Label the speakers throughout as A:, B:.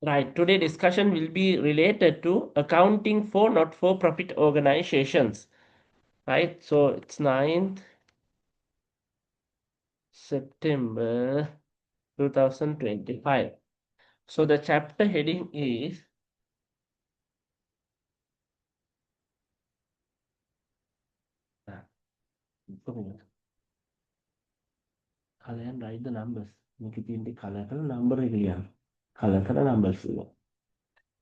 A: Right. Today discussion will be related to accounting for not-for-profit organizations. Right. So it's 9th September 2025. So the chapter heading is color and write the numbers. Color number color numbers.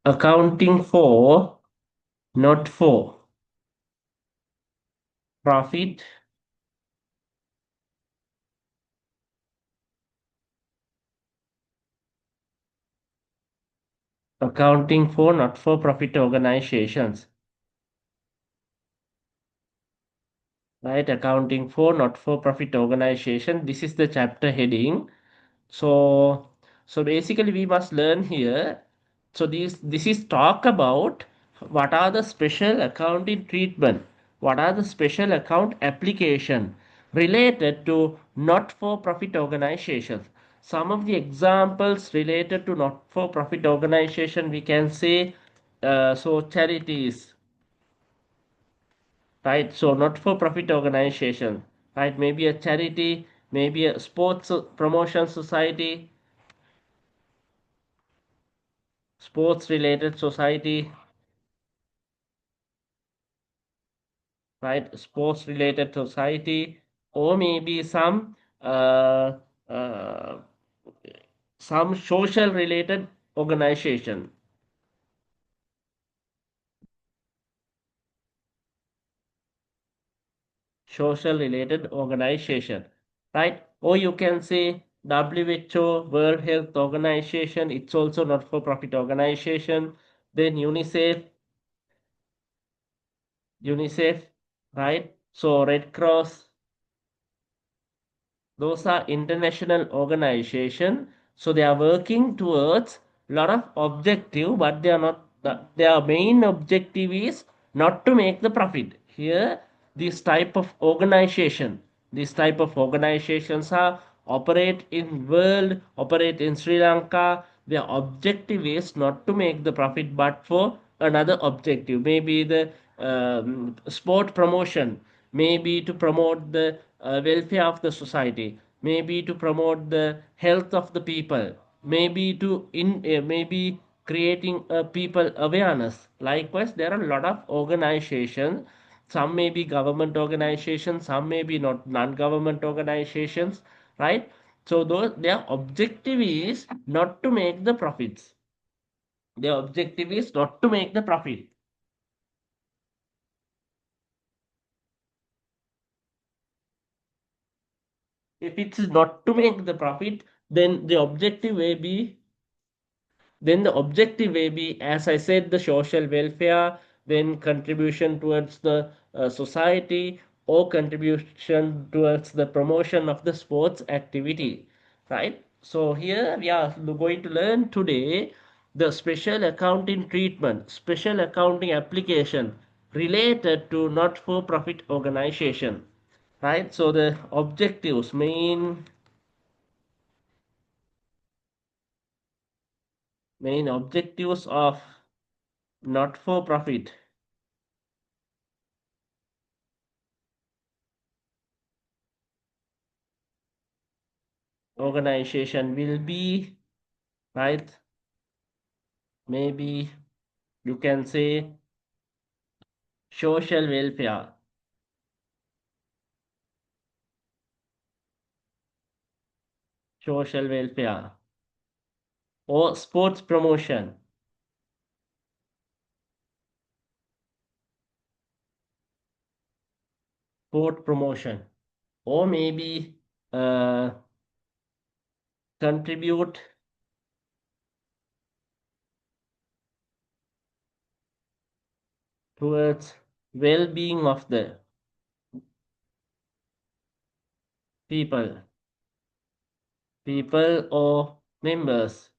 A: Accounting for not for profit accounting for not-for-profit organizations. Right, accounting for not-for-profit organization. This is the chapter heading. So basically we must learn here. So this is talk about what are the special accounting treatment, what are the special account application related to not-for-profit organizations. Some of the examples related to not-for-profit organization we can say, so charities, right? So not-for-profit organization, right? Maybe a charity, maybe a sports promotion society, sports related society, right? Sports related society, or maybe uh, uh, some social related organization, social related organization, right? Or you can say WHO, World Health Organization, it's also not for profit organization. Then UNICEF, right? So Red Cross, those are international organization. So they are working towards a lot of objective, but they are not, their main objective is not to make the profit. Here, these type of organizations are operate in world, operate in Sri Lanka. Their objective is not to make the profit, but for another objective. Maybe the sport promotion, maybe to promote the welfare of the society, maybe to promote the health of the people, maybe to maybe creating a people awareness. Likewise, there are a lot of organizations. Some may be government organizations, some may be not non-government organizations, right? So those their objective is not to make the profits. Their objective is not to make the profit. If it's not to make the profit, then the objective may be as I said, the social welfare, then contribution towards the society, or contribution towards the promotion of the sports activity, right? So here we are going to learn today the special accounting treatment, special accounting application related to not for profit organization, right? So the objectives, main objectives of not for profit organization will be, right? Maybe you can say social welfare, social welfare, or sports promotion, sport promotion, or maybe uh, contribute towards well-being of the people, or members,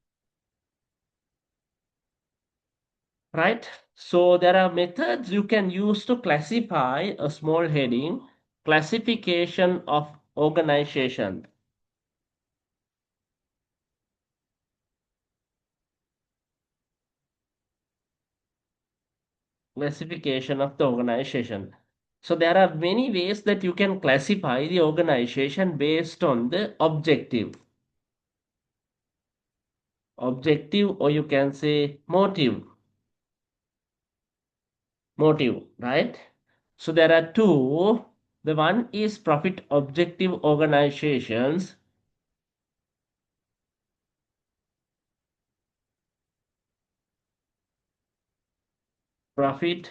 A: right? So there are methods you can use to classify a small heading, classification of organization. Classification of the organization. So there are many ways that you can classify the organization based on the objective, or you can say motive, right? So there are two. The one is profit objective organizations, profit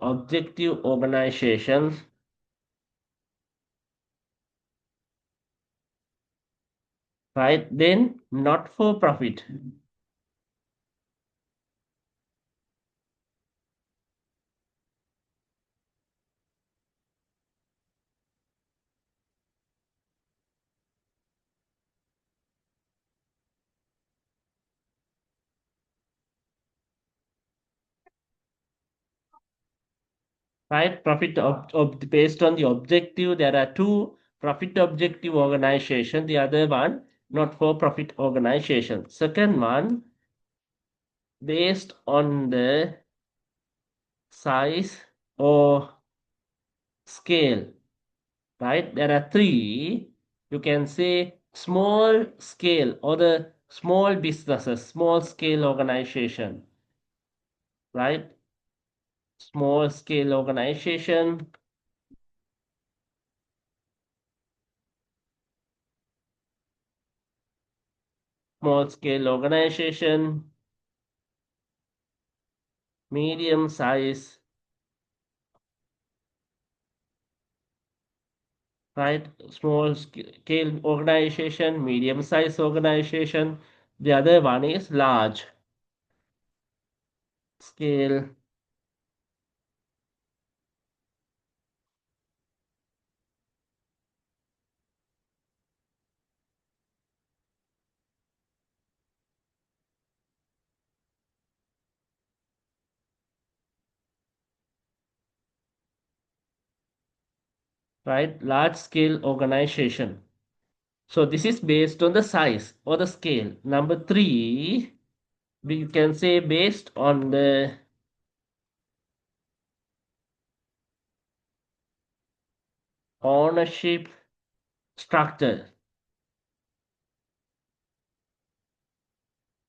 A: objective organizations, right? Then not for profit, right? Based on the objective, there are two: profit objective organization, the other one not for profit organization. Second one, based on the size or scale, right? There are three. You can say small scale or the small businesses, small scale organization, right? Small scale organization, small scale organization, medium size, right? Small scale organization, medium size organization. The other one is large scale, right? Large scale organization. So this is based on the size or the scale. Number three, we can say based on the ownership structure.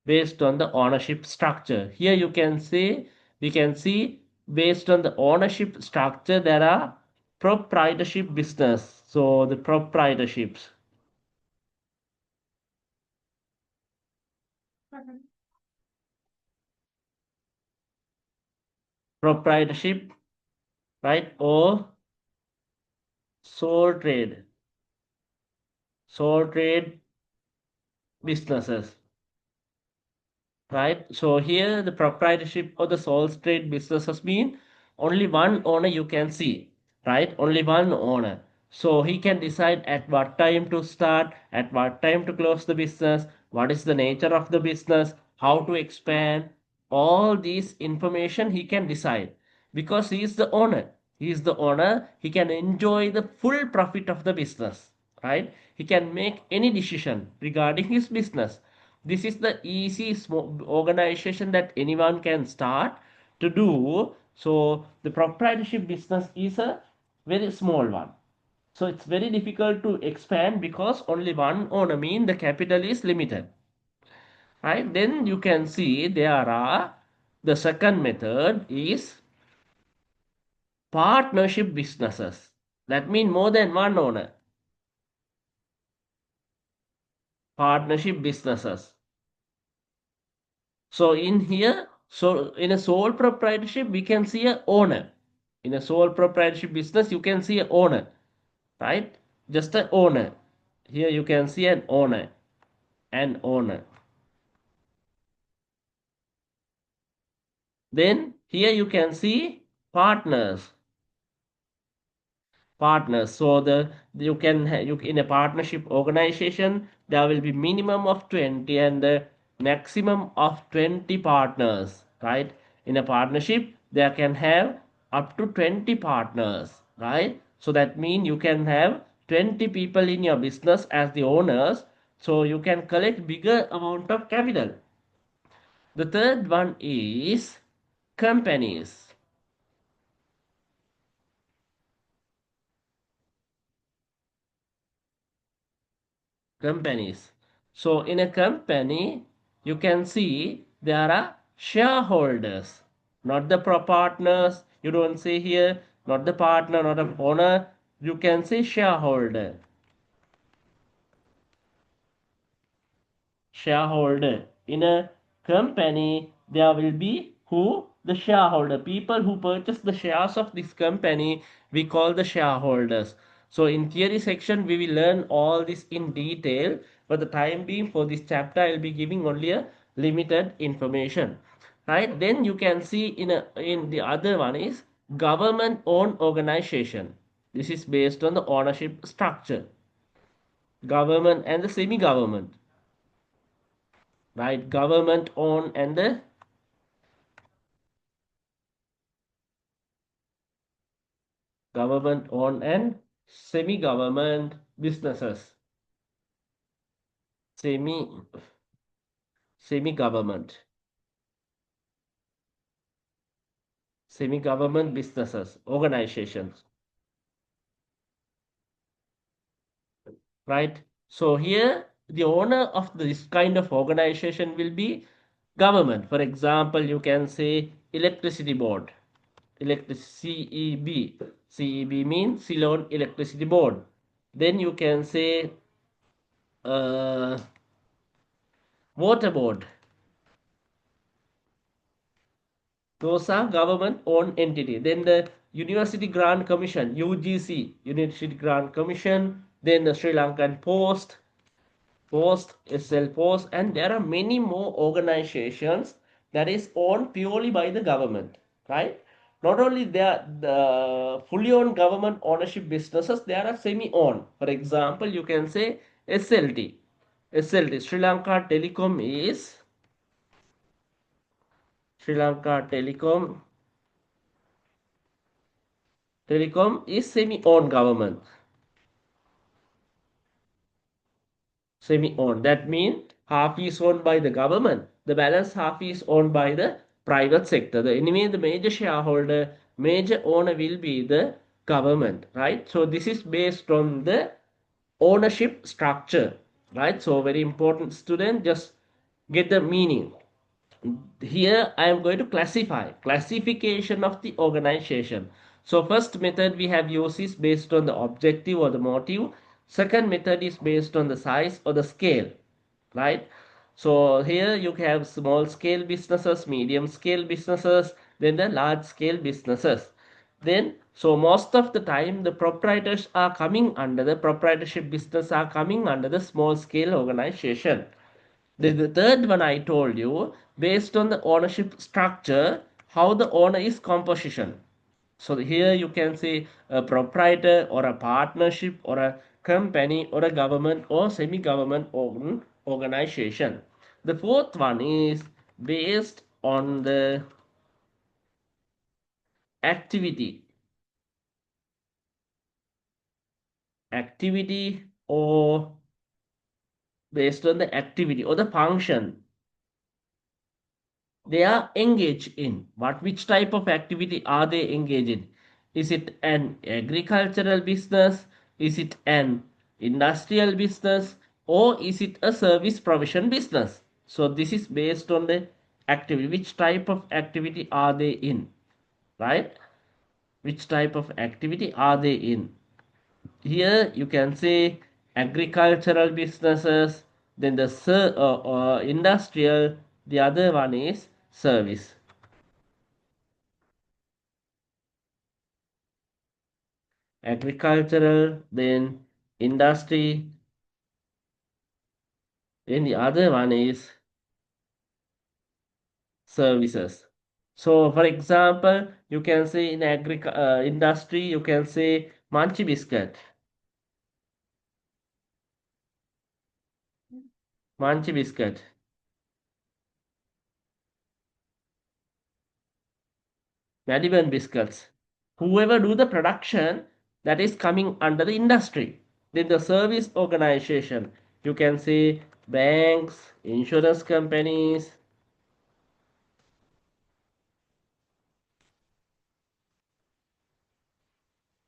A: Based on the ownership structure. Here you can say, we can see based on the ownership structure, there are proprietorship business. So the proprietorship, right? Or sole trade, sole trade businesses, right? So here the proprietorship or the sole trade businesses mean only one owner you can see, right? Only one owner. So he can decide at what time to start, at what time to close the business, what is the nature of the business, how to expand. All these information he can decide because he is the owner. He is the owner. He can enjoy the full profit of the business, right? He can make any decision regarding his business. This is the easy organization that anyone can start to do. So the proprietorship business is a very small one. So it's very difficult to expand because only one owner mean the capital is limited. Right? Then you can see there are the second method is partnership businesses. That means more than one owner. Partnership businesses. So in here, so in a sole proprietorship, we can see a owner. In a sole proprietorship business, you can see a owner, right? Just an owner. Here you can see an owner, an owner. Then here you can see partners, so the you can you in a partnership organization there will be minimum of 20 and the maximum of 20 partners, right? In a partnership there can have up to 20 partners, right? So that means you can have 20 people in your business as the owners, so you can collect bigger amount of capital. The third one is companies. Companies. So in a company, you can see there are shareholders, not the partners. You don't see here, not the partner, not the owner. You can say shareholder. Shareholder. In a company, there will be who? The shareholder. People who purchase the shares of this company, we call the shareholders. So in theory section, we will learn all this in detail. For the time being, for this chapter, I will be giving only a limited information. Right? Then you can see in the other one is government owned organization. This is based on the ownership structure. Government and the semi-government. Right, government owned and the government owned and semi government businesses. Semi semi government, semi government businesses, organizations. Right, so here the owner of this kind of organization will be government. For example, you can say electricity board, electric CEB means Ceylon Electricity Board. Then you can say uh, water board. Those are government owned entity. Then the University Grant Commission, UGC, University Grant Commission, then the Sri Lankan Post, SL Post, and there are many more organizations that is owned purely by the government, right? Not only there the fully owned government ownership businesses, there are semi-owned. For example, you can say SLT. SLT, Sri Lanka Telecom is Sri Lanka Telecom is semi-owned government. Semi-owned. That means half is owned by the government. The balance half is owned by the private sector. Anyway, the major shareholder, major owner will be the government, right? So this is based on the ownership structure, right? So very important, student, just get the meaning. Here I am going to classification of the organization. So first method we have used is based on the objective or the motive. Second method is based on the size or the scale, right? So here you have small scale businesses, medium scale businesses, then the large scale businesses. Then so most of the time the proprietors are coming under the proprietorship business are coming under the small scale organization. The third one I told you, based on the ownership structure, how the owner is composition. So here you can say a proprietor or a partnership or a company or a government or semi-government organization. The fourth one is based on the activity, activity or based on the activity or the function they are engaged in. What which type of activity are they engaged in? Is it an agricultural business? Is it an industrial business? Or is it a service provision business? So this is based on the activity. Which type of activity are they in? Right? Which type of activity are they in? Here you can say agricultural businesses, then the industrial, the other one is service. Agricultural, then industry, then the other one is services. So for example, you can say in industry, you can say Manchi biscuit, Manchi biscuit, Madiban biscuits. Whoever do the production, that is coming under the industry. Then the service organization, you can say banks, insurance companies,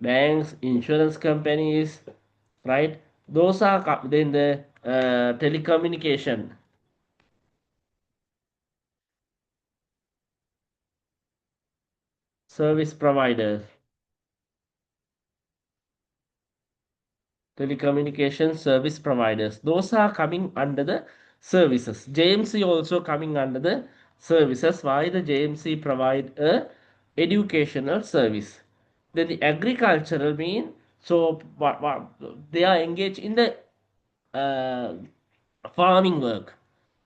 A: banks, insurance companies, right? Those are then the telecommunication service providers. Telecommunication service providers. Those are coming under the services. JMC also coming under the services. Why the JMC provide a educational service? Then the agricultural mean so what they are engaged in the uh, farming work.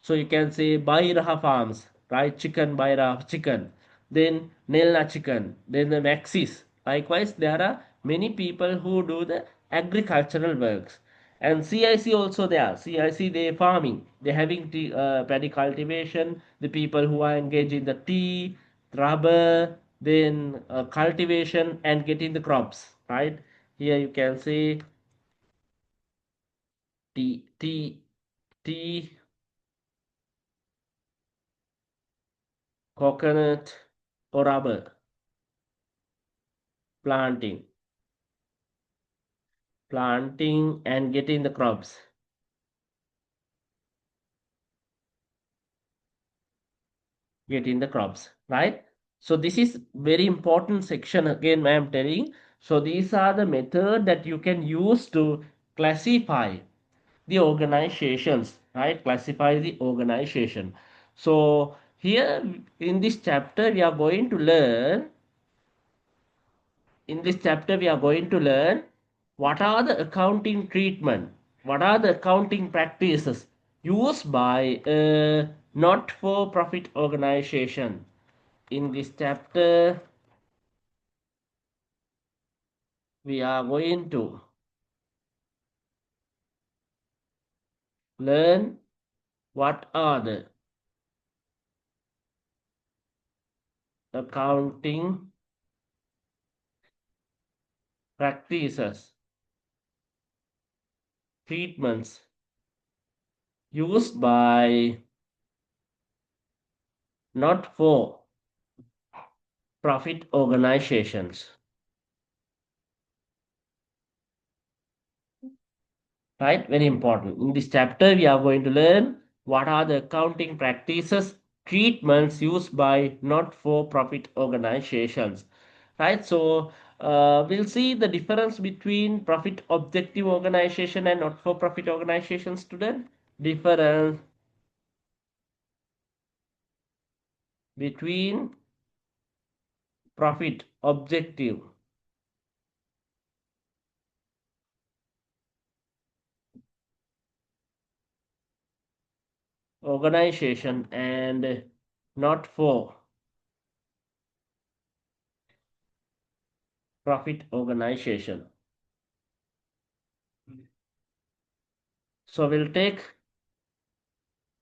A: So you can say Bairaha farms, right? Chicken, Bairaha chicken, then Nelna chicken, then the Maxis. Likewise, there are many people who do the agricultural works. And CIC also there. CIC they farming. They having tea, paddy cultivation. The people who are engaged in the tea, rubber, then cultivation and getting the crops, right? Here you can see tea, tea, coconut or rubber planting, planting and getting the crops, getting the crops, right? So this is very important section again I am telling. So these are the method that you can use to classify the organizations, right? Classify the organization. So here in this chapter we are going to learn in this chapter we are going to learn what are the accounting treatment, what are the accounting practices used by a not for profit organization. In this chapter we are going to learn what are the accounting practices, treatments used by not for profit organizations. Right? Very important. In this chapter, we are going to learn what are the accounting practices, treatments used by not-for-profit organizations. Right? So we'll see the difference between profit objective organization and not-for-profit organization. Student, difference between profit objective organization and not-for-profit organization. So we'll take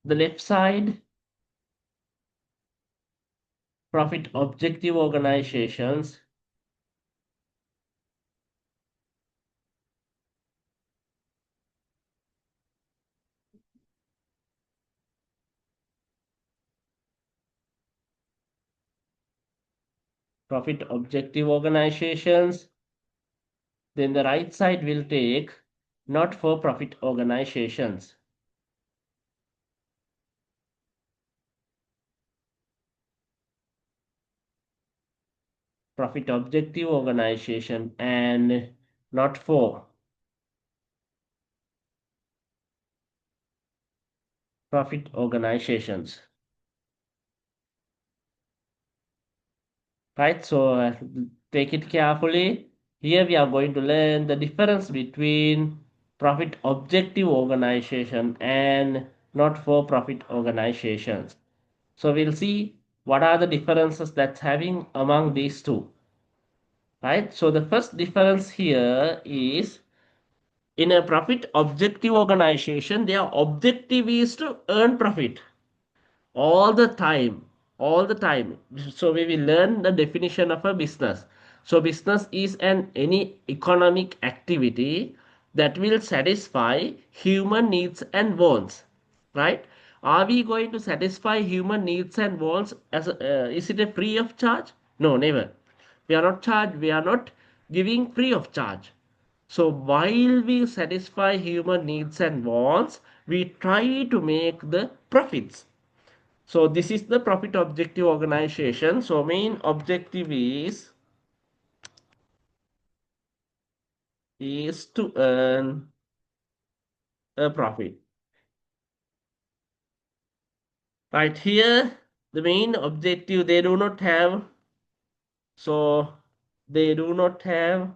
A: the left side, profit objective organizations, profit objective organizations. Then the right side will take not for profit organizations, profit objective organization and not for profit organizations. Right, so take it carefully. Here we are going to learn the difference between profit objective organization and not for profit organizations. So we'll see what are the differences that's having among these two. Right, so the first difference here is in a profit objective organization, their objective is to earn profit all the time, all the time. So we will learn the definition of a business. So business is an any economic activity that will satisfy human needs and wants, right? Are we going to satisfy human needs and wants as is it a free of charge? No, never. We are not charged, we are not giving free of charge. So while we satisfy human needs and wants, we try to make the profits. So this is the profit objective organization. So main objective is to earn a profit. Right here, the main objective they do not have. So they do not have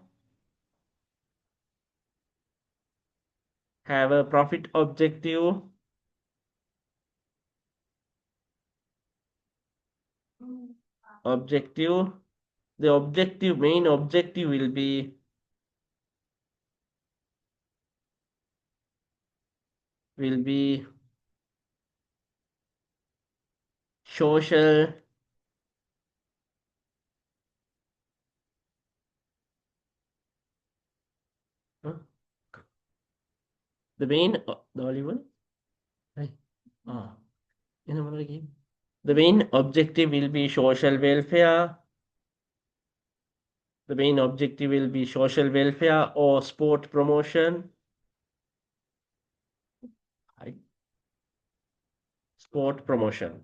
A: a profit objective. Objective. The objective main objective will be social. Huh? The main the Oliver. Hey. Ah, in another game. The main objective will be social welfare. The main objective will be social welfare or sport promotion. Right? Sport promotion.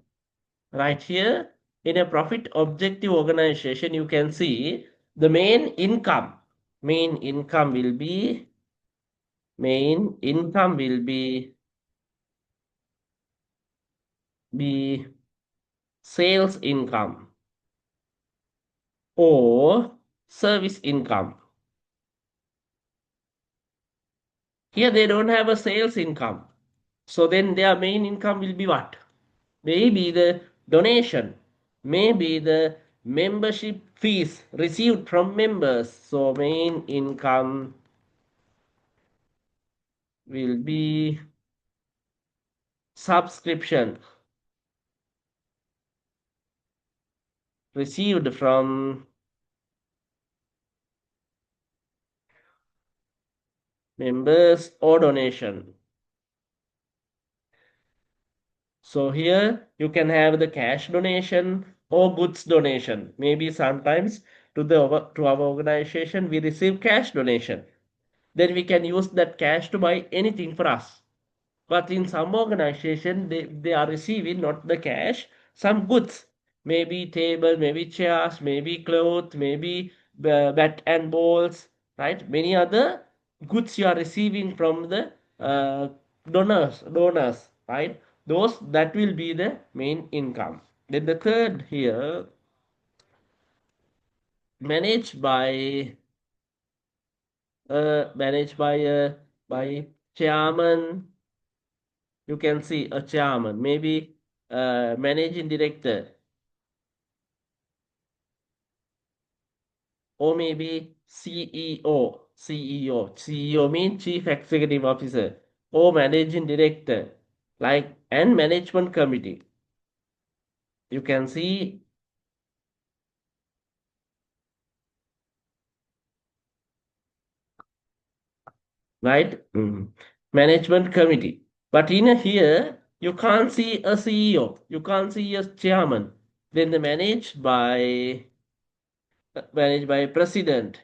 A: Right here, in a profit objective organization, you can see the main income. Main income will be main income will be sales income or service income. Here they don't have a sales income. So then their main income will be what? Maybe the donation, maybe the membership fees received from members. So main income will be subscription received from members or donation. So here you can have the cash donation or goods donation. Maybe sometimes to our organization we receive cash donation. Then we can use that cash to buy anything for us. But in some organization, they are receiving not the cash, some goods, maybe table, maybe chairs, maybe clothes, maybe bat and balls, right? Many other goods you are receiving from the donors, right? Those that will be the main income. Then the third here, managed by by chairman. You can see a chairman, maybe managing director, or maybe CEO. CEO means chief executive officer, or managing director, like and management committee. You can see, right? Management committee. But in here, you can't see a CEO. You can't see a chairman. Then the managed by president,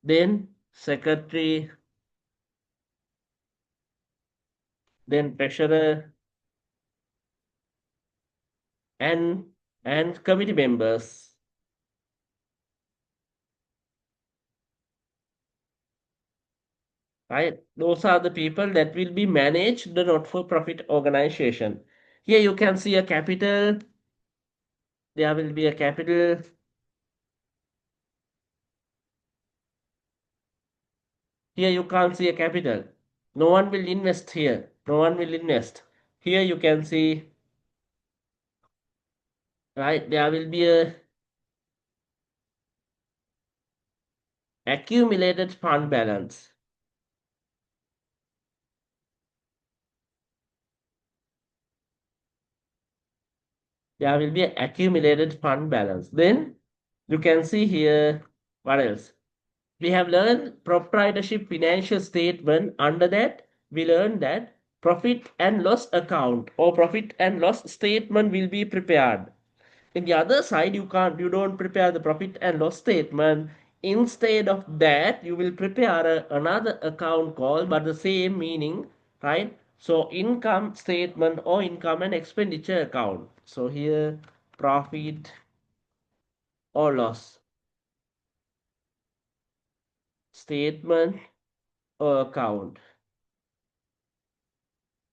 A: then secretary, then treasurer, and committee members. Right? Those are the people that will be managed the not-for-profit organization. Here you can see a capital. There will be a capital. Here you can't see a capital. No one will invest here. No one will invest. Here you can see, right? There will be a accumulated fund balance. There will be an accumulated fund balance. Then you can see here, what else? We have learned proprietorship financial statement. Under that, we learned that profit and loss account or profit and loss statement will be prepared. In the other side, you don't prepare the profit and loss statement. Instead of that, you will prepare another account called, but the same meaning, right? So income statement or income and expenditure account. So here, profit or loss statement or account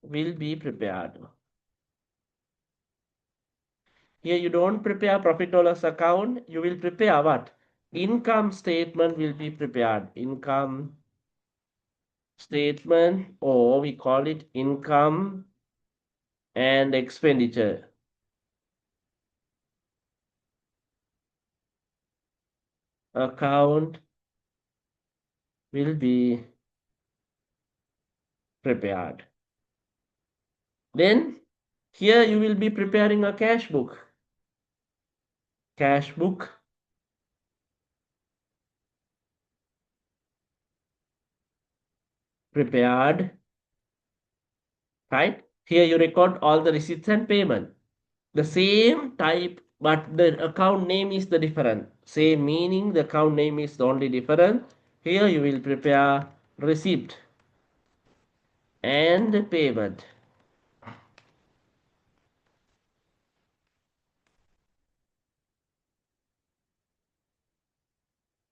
A: will be prepared. Here you don't prepare profit or loss account, you will prepare what? Income statement will be prepared. Income statement, or we call it income and expenditure account will be prepared. Then here you will be preparing a cash book. Cash book prepared, right? Here you record all the receipts and payment. The same type, but the account name is the different. Same meaning, the account name is the only different. Here you will prepare receipt and payment.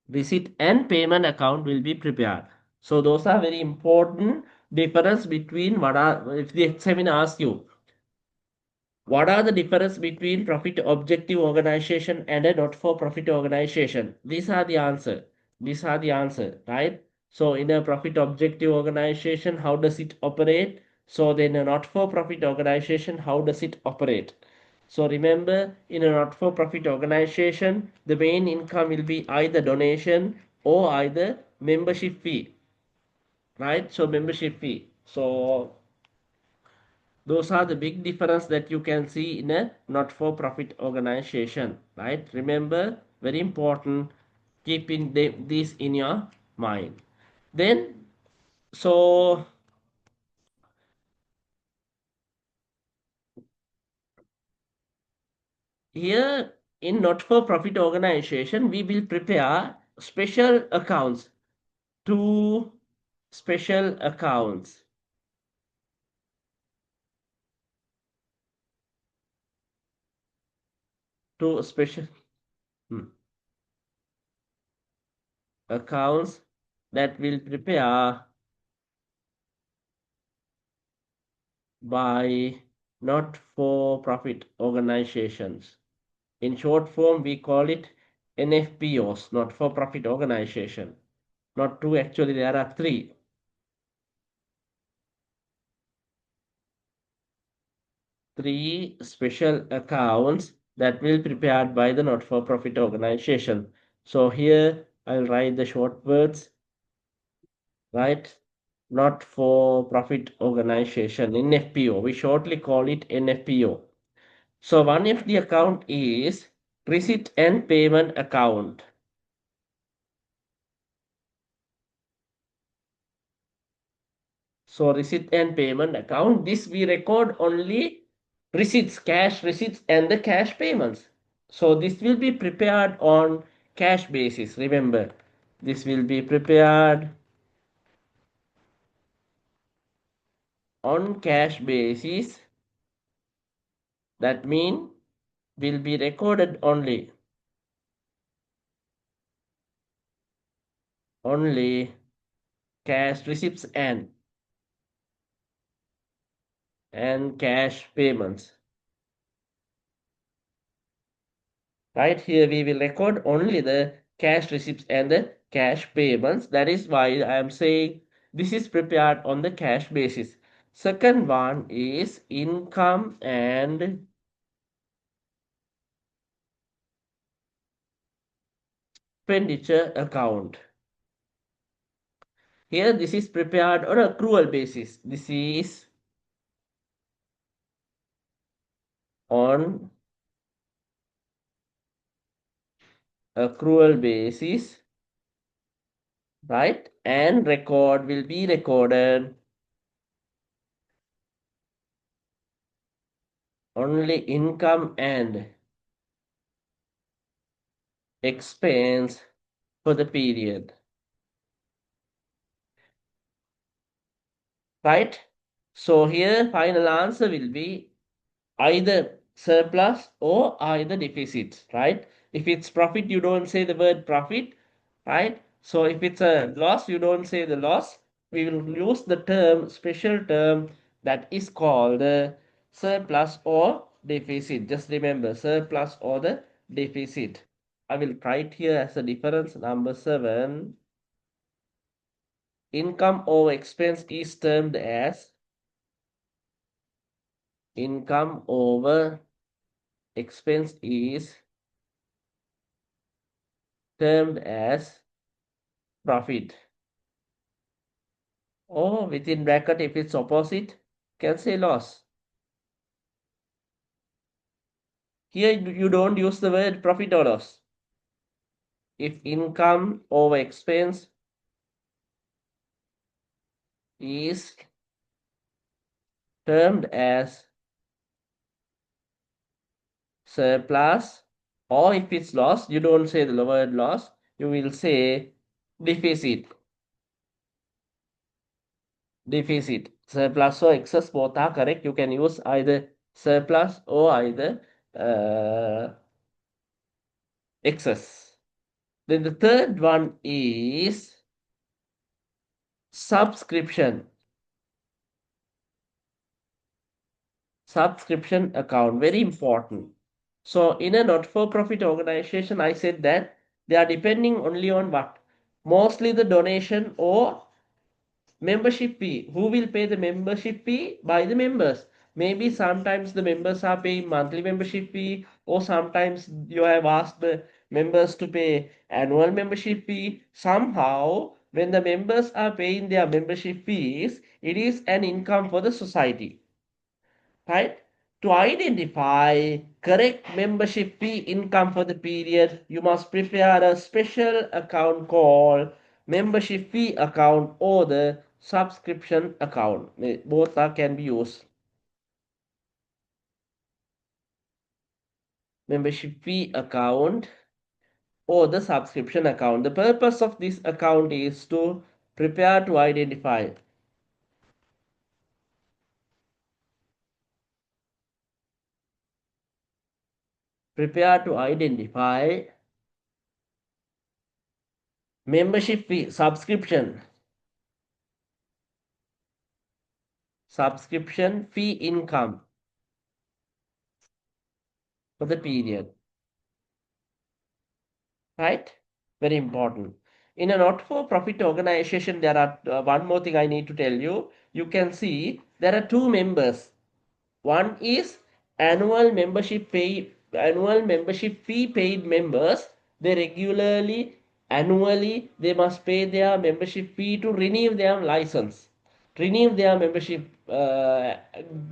A: Receipt and payment account will be prepared. So those are very important difference between what are, if the examiner asks you, what are the difference between profit objective organization and a not-for-profit organization? These are the answer. These are the answer, right? So in a profit objective organization, how does it operate? So then a not-for-profit organization, how does it operate? So remember, in a not-for-profit organization, the main income will be either donation or either membership fee, right? So membership fee. So those are the big difference that you can see in a not-for-profit organization, right? Remember, very important, keeping this in your mind. Then, so here in not-for-profit organization, we will prepare special accounts, two special accounts, two special hmm, accounts that will prepare by not-for-profit organizations. In short form, we call it NFPOs, not-for-profit organization. Not two, actually, there are three. Three special accounts that will be prepared by the not-for-profit organization. So here I'll write the short words, right? Not-for-profit organization, NFPO. We shortly call it NFPO. So one of the account is receipt and payment account. So receipt and payment account, this we record only receipts, cash receipts and the cash payments. So this will be prepared on cash basis. Remember, this will be prepared on cash basis. That means will be recorded only cash receipts and cash payments. Right here we will record only the cash receipts and the cash payments. That is why I am saying this is prepared on the cash basis. Second one is income and expenditure account. Here this is prepared on accrual basis. This is on accrual basis, right? And record will be recorded only income and expense for the period. Right? So here final answer will be either surplus or either deficit, right? If it's profit, you don't say the word profit, right? So if it's a loss, you don't say the loss. We will use the term, special term that is called the surplus or deficit. Just remember surplus or the deficit. I will write here as a difference number 7. Income over expense is termed as income over expense is termed as profit. Or within bracket, if it's opposite, can say loss. Here you don't use the word profit or loss. If income over expense is termed as surplus, or if it's loss, you don't say the word loss, you will say deficit. Deficit. Surplus or excess, both are correct. You can use either surplus or either excess. Then the third one is subscription. Subscription account, very important. So in a not-for-profit organization, I said that they are depending only on what? Mostly the donation or membership fee. Who will pay the membership fee? By the members. Maybe sometimes the members are paying monthly membership fee, or sometimes you have asked the members to pay annual membership fee. Somehow, when the members are paying their membership fees, it is an income for the society, right? To identify correct membership fee income for the period, you must prepare a special account called membership fee account or the subscription account. Both are can be used. Membership fee account or the subscription account. The purpose of this account is to prepare to identify. Prepare to identify membership fee, subscription fee income for the period, right? Very important. In a not-for-profit organization, there are one more thing I need to tell you. You can see there are two members. One is annual membership fee paid members. They regularly, annually, they must pay their membership fee to renew their license, renew their membership, to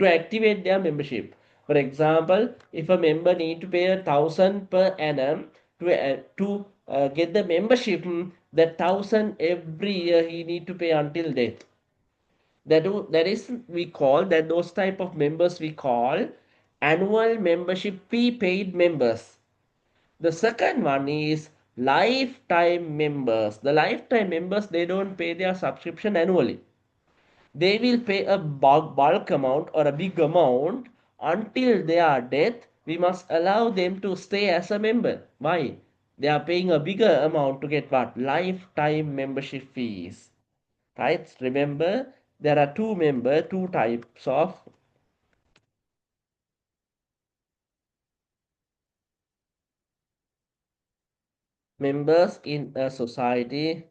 A: activate their membership. For example, if a member need to pay 1,000 per annum to get the membership, that 1,000 every year he need to pay until death. That is we call that those type of members we call annual membership fee paid members. The second one is lifetime members. The lifetime members, they don't pay their subscription annually. They will pay a bulk amount or a big amount until their death. We must allow them to stay as a member. Why? They are paying a bigger amount to get what? Lifetime membership fees. Right? Remember, there are two types of members in a society.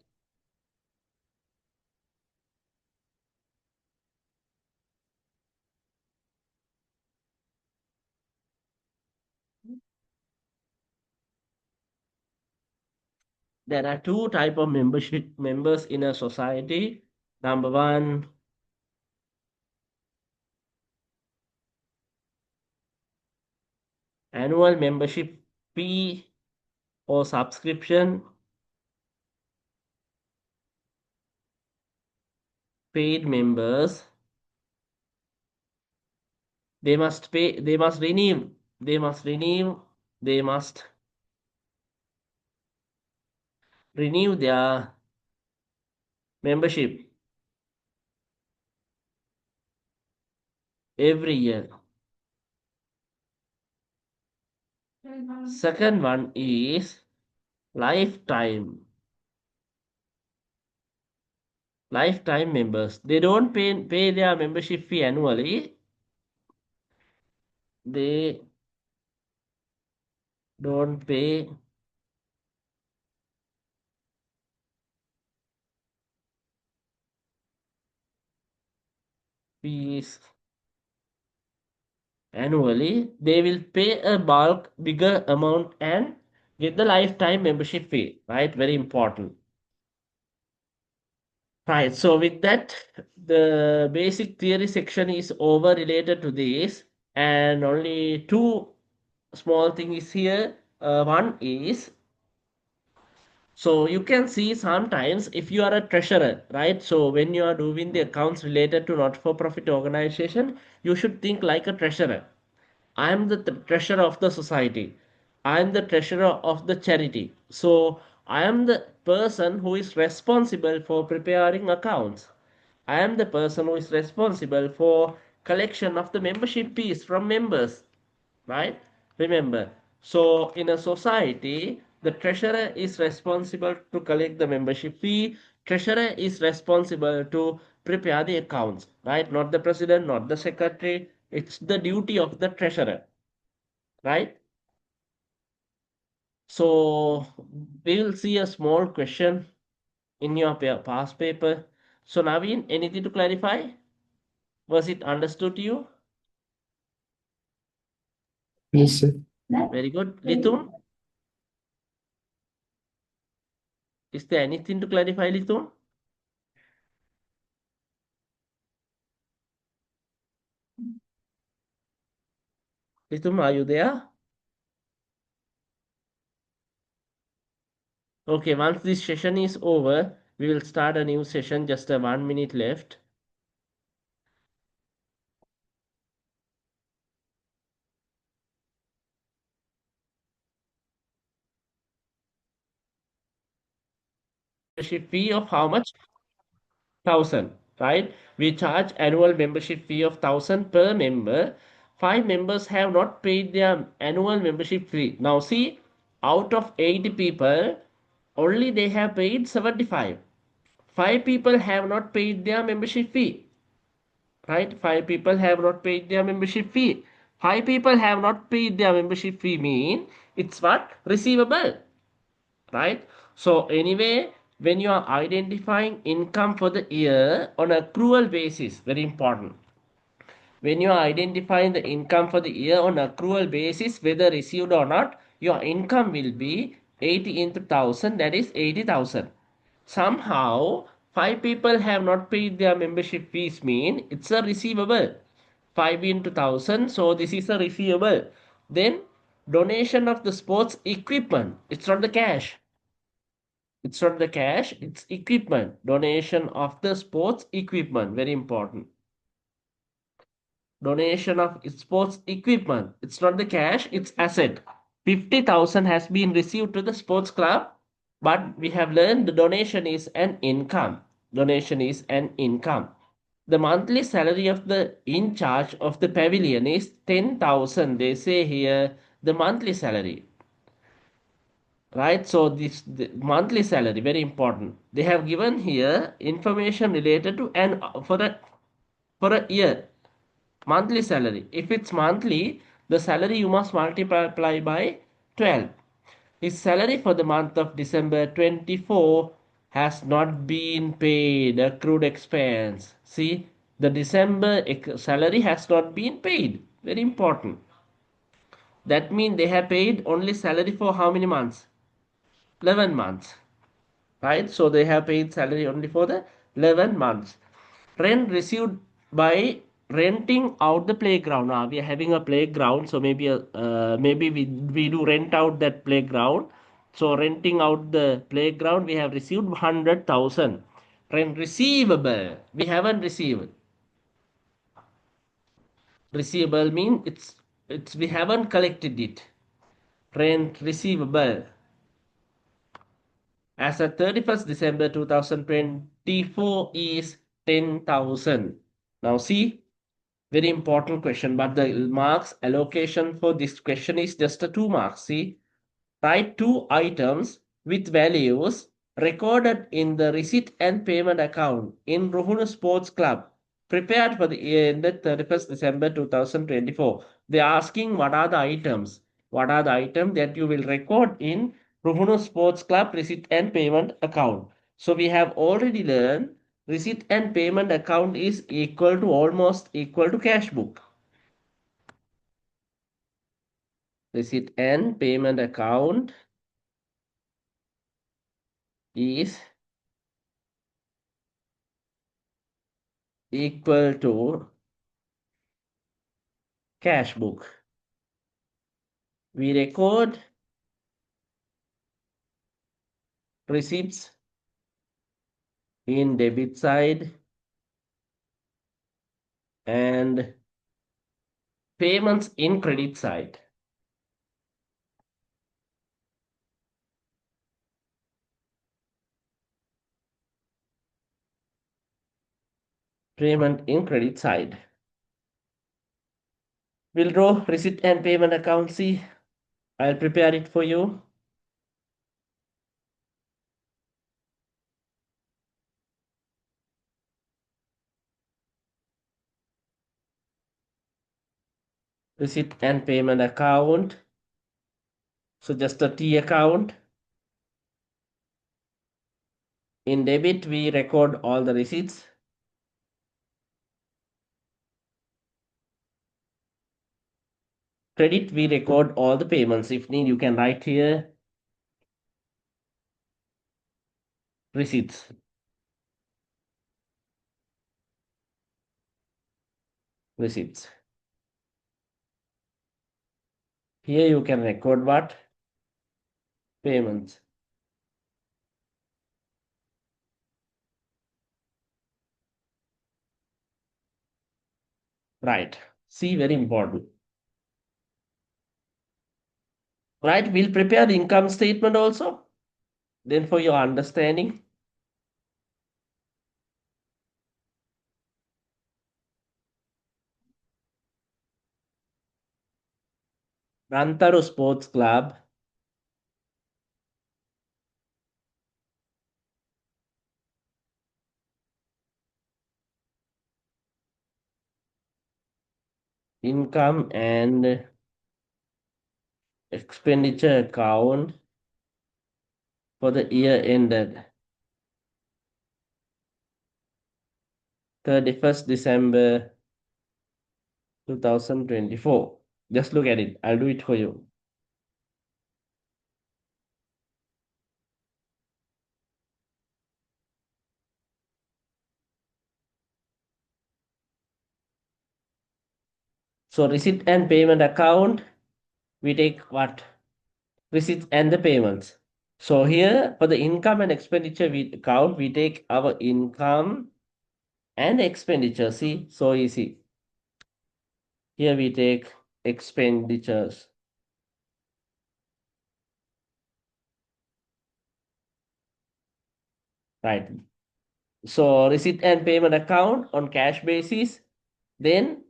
A: There are two type of membership members in a society. Number one, annual membership fee or subscription paid members. They must pay, they must renew, they must renew, they must renew their membership every year. Second one is lifetime. Lifetime members. They don't pay their membership fee annually. They don't pay fees annually. They will pay a bulk bigger amount and get the lifetime membership fee. Right? Very important. Right. So with that, the basic theory section is over related to this, and only two small things here. One is, so you can see sometimes if you are a treasurer, right? So when you are doing the accounts related to not-for-profit organization, you should think like a treasurer. I am the treasurer of the society. I am the treasurer of the charity. So I am the person who is responsible for preparing accounts. I am the person who is responsible for collection of the membership fees from members, right? Remember, so in a society, the treasurer is responsible to collect the membership fee. Treasurer is responsible to prepare the accounts, right? Not the president, not the secretary. It's the duty of the treasurer, right? So we will see a small question in your past paper. So Naveen, anything to clarify? Was it understood to you?
B: Yes, sir.
A: Very good. Lithun, is there anything to clarify, Lithun? Lithun, are you there? Okay, once this session is over, we will start a new session, just a 1 minute left. Membership fee of how much? 1,000, right? We charge annual membership fee of 1,000 per member. 5 members have not paid their annual membership fee. Now see, out of 80 people, only they have paid 75. 5 people have not paid their membership fee, right? 5 people have not paid their membership fee. 5 people have not paid their membership fee mean it's what? Receivable, right? So anyway, when you are identifying income for the year on accrual basis, very important. When you are identifying the income for the year on accrual basis, whether received or not, your income will be 80 into 1,000, that is 80,000. Somehow, 5 people have not paid their membership fees mean it's a receivable. 5 into 1,000, so this is a receivable. Then donation of the sports equipment, it's not the cash. It's not the cash, it's equipment. Donation of the sports equipment, very important. Donation of sports equipment. It's not the cash, it's asset. 50,000 has been received to the sports club, but we have learned the donation is an income. Donation is an income. The monthly salary of the in charge of the pavilion is 10,000. They say here the monthly salary, right? So this the monthly salary very important. They have given here information related to an for a year. Monthly salary. If it's monthly, the salary you must multiply by 12. His salary for the month of December 24 has not been paid, accrued expense. See, the December salary has not been paid. Very important. That means they have paid only salary for how many months? 11 months. Right? So they have paid salary only for the 11 months. Rent received by renting out the playground. We are having a playground, so maybe we do rent out that playground. So renting out the playground, we have received 100,000. Rent receivable, we haven't received. Receivable mean it's we haven't collected it. Rent receivable. as at 31st December 2024 is 10,000. Now see, very important question, but the marks allocation for this question is just a 2 marks. See, write two items with values recorded in the receipt and payment account in Ruhunu Sports Club prepared for the year ended 31st December 2024. They are asking what are the items? What are the items that you will record in Ruhunu Sports Club receipt and payment account? So we have already learned receipt and payment account is equal to almost equal to cash book. Receipt and payment account is equal to cash book. We record receipts in debit side and payments in credit side. Payment in credit side. We'll draw receipt and payment account. See, I'll prepare it for you. Receipt and payment account. So just a T account. In debit, we record all the receipts. Credit, we record all the payments. If need, you can write here receipts. Receipts. Here you can record what? Payments. Right. See, very important. Right, we'll prepare the income statement also. Then for your understanding, Rantaru Sports Club income and expenditure account for the year ended 31st December 2024. Just look at it. I'll do it for you. So receipt and payment account, we take what? Receipts and the payments. So here for the income and expenditure account, we take our income and expenditure. See, so easy. Here we take expenditures. Right. So receipt and payment account on cash basis, then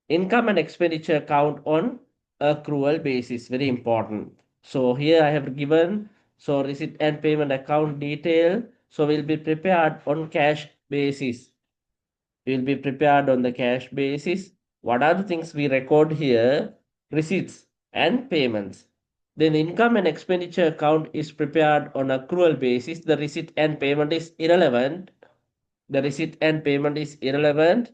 A: income and expenditure account on accrual basis. Very important. So here I have given, so receipt and payment account detail. So will be prepared on cash basis. Will be prepared on the cash basis. What are the things we record here? Receipts and payments. Then income and expenditure account is prepared on accrual basis. The receipt and payment is irrelevant. The receipt and payment is irrelevant.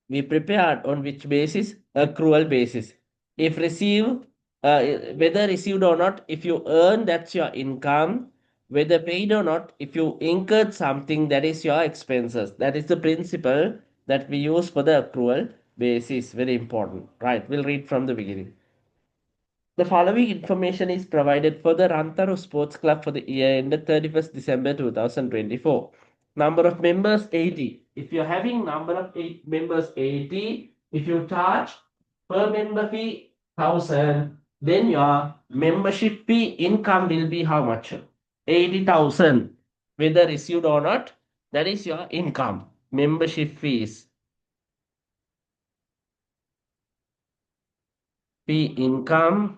A: We prepared on which basis? Accrual basis. If received, whether received or not, if you earn, that's your income. Whether paid or not, if you incurred something, that is your expenses. That is the principle that we use for the accrual basis. Very important. Right, we'll read from the beginning. The following information is provided for the Rantaru Sports Club for the year ended 31st December 2024. Number of members 80. If you're having number of members 80, if you charge per member fee 1000, then your membership fee income will be how much? 80,000, whether received or not, that is your income. Membership fees. Fee income,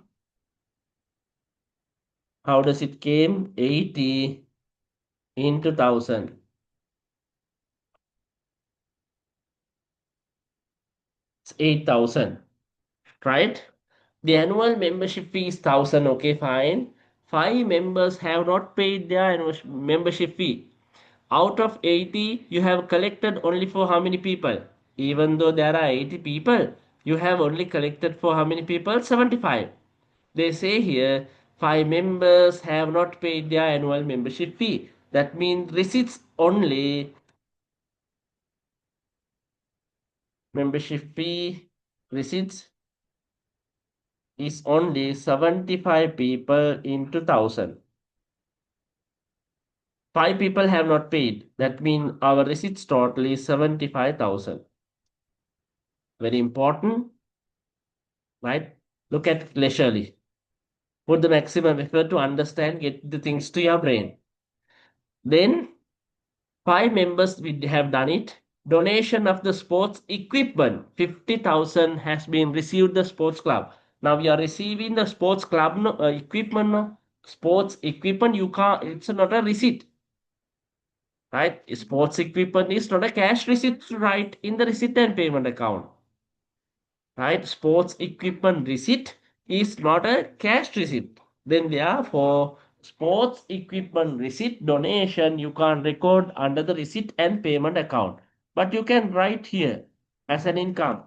A: how does it came? 80 into 1,000. It's 8,000, right? The annual membership fee is 1,000, okay, fine. Five members have not paid their annual membership fee. Out of 80, you have collected only for how many people? Even though there are 80 people, you have only collected for how many people? 75. They say here, five members have not paid their annual membership fee. That means receipts only, membership fee, receipts is only 75 people into 1,000. Five people have not paid. That means our receipts total is 75,000. Very important, right? Look at leisurely. Put the maximum effort to understand, get the things to your brain. Then five members we have done it. Donation of the sports equipment, 50,000 has been received the sports club. Now we are receiving the sports club equipment. No? Sports equipment, you can't, it's not a receipt, right? Sports equipment is not a cash receipt to write in the receipt and payment account, right? Sports equipment receipt is not a cash receipt. Then therefore, sports equipment receipt donation you can record under the receipt and payment account. But you can write here as an income.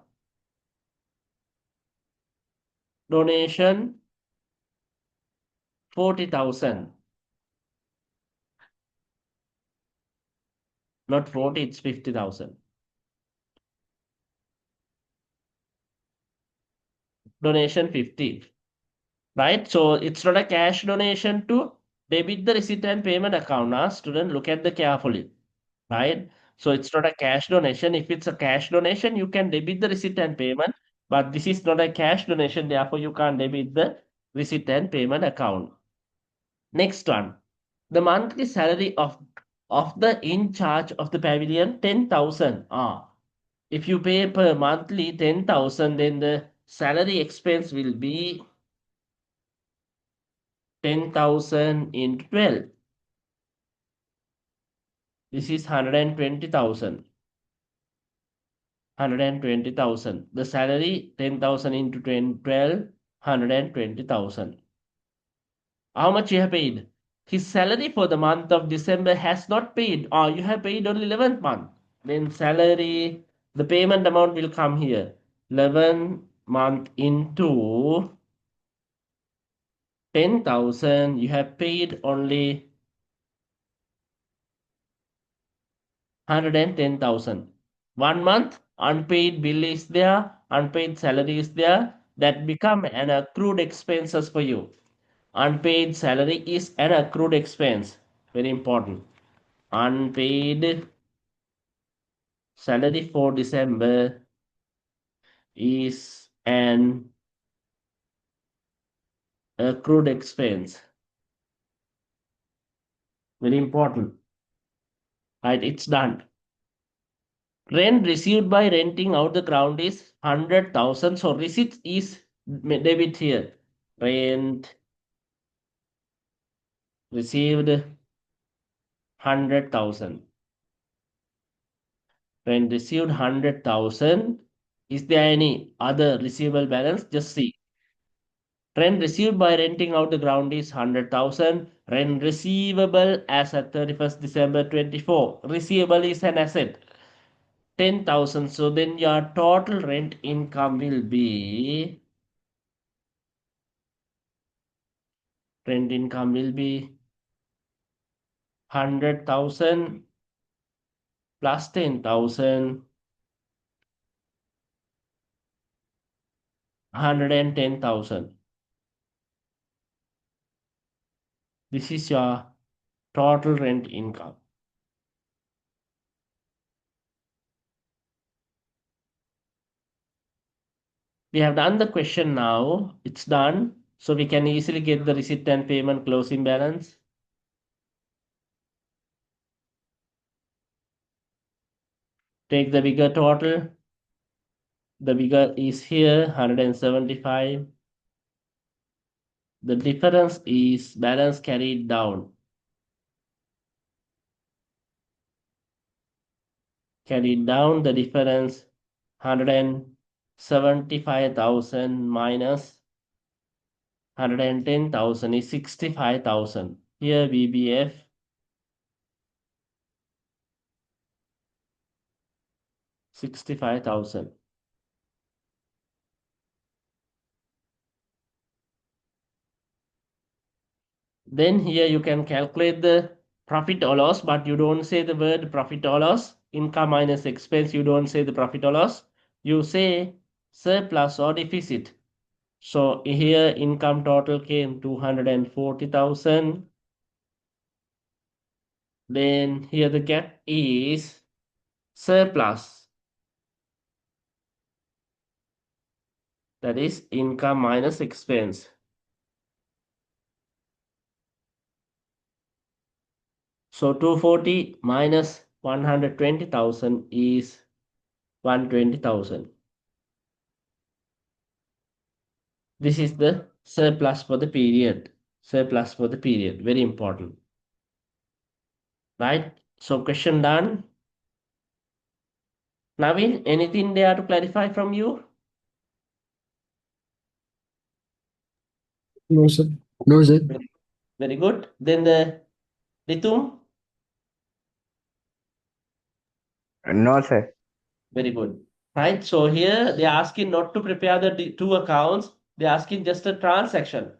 A: Donation 40,000. Not 40, it's 50,000. Donation 50. Right? So it's not a cash donation to debit the receipt and payment account. Now, student, look at the carefully. Right? So it's not a cash donation. If it's a cash donation, you can debit the receipt and payment, but this is not a cash donation, therefore you can't debit the receipt and payment account. Next one, the monthly salary of the in charge of the pavilion, 10,000. If you pay per monthly 10,000, then the salary expense will be 10,000 into 12. This is 120,000. 120,000. The salary 10,000 into 12, 120,000. How much you have paid? His salary for the month of December has not paid, or you have paid only 11th month. Then salary, the payment amount will come here. 11 month into 10,000. You have paid only 110,000. 1 month unpaid bill is there, unpaid salary is there. That become an accrued expenses for you. Unpaid salary is an accrued expense. Very important. Unpaid salary for December is an accrued expense. Very important. Right, it's done. Rent received by renting out the ground is 100,000. So receipt is debit here. Rent received 100,000. When received 100,000, is there any other receivable balance? Just see. Rent received by renting out the ground is 100,000. Rent receivable as at 31st December 24. Receivable is an asset. 10,000. So then your total rent income will be, rent income will be 100,000 plus 10,000, 110,000. This is your total rent income. We have done the question now. It's done. So we can easily get the receipt and payment closing balance. Take the bigger total. The bigger is here 175. The difference is balance carried down. Carried down the difference 175,000 minus 110,000 is 65,000. Here BBF 65,000. Then here you can calculate the profit or loss, but you don't say the word profit or loss. Income minus expense, you don't say the profit or loss. You say surplus or deficit. So here income total came 240,000. Then here the gap is surplus. That is income minus expense. So 240 minus 120,000 is 120,000. This is the surplus for the period. Surplus for the period. Very important. Right? So question done. Naveen, anything there to clarify from you?
B: No, sir. No, sir.
A: Very, very good. Then the Ritum.
C: No, sir.
A: Very good. Right. So here they're asking not to prepare the two accounts. They're asking just a transaction.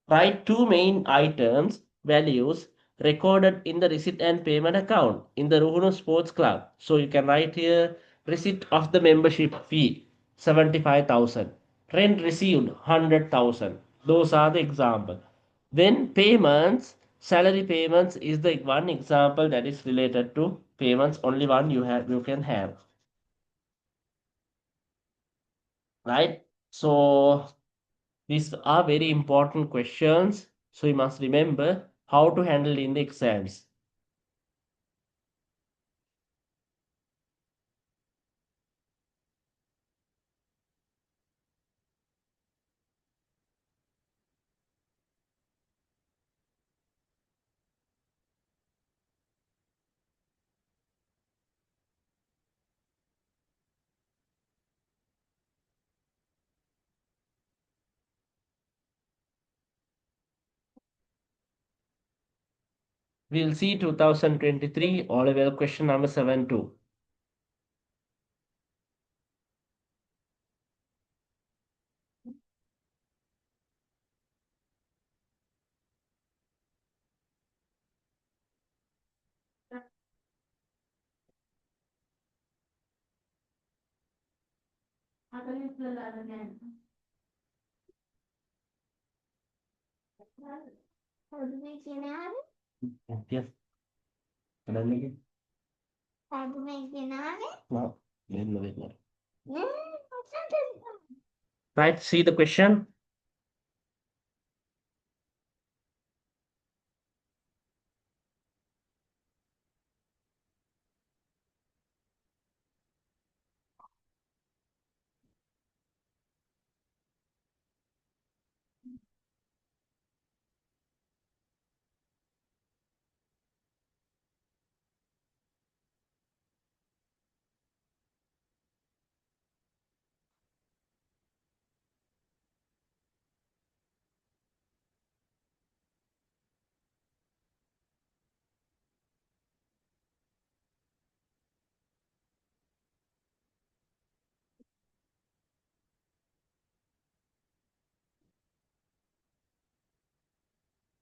A: Write two main items, values recorded in the receipt and payment account in the Ruhunu Sports Club. So you can write here receipt of the membership fee 75,000. Rent received 100,000. Those are the example. Then payments, salary payments is the one example that is related to payments. Only one you can have. Right? So these are very important questions. So you must remember how to handle in the exams. We'll see 2023 all level question number 7 too. Yes. No. Right, see the question.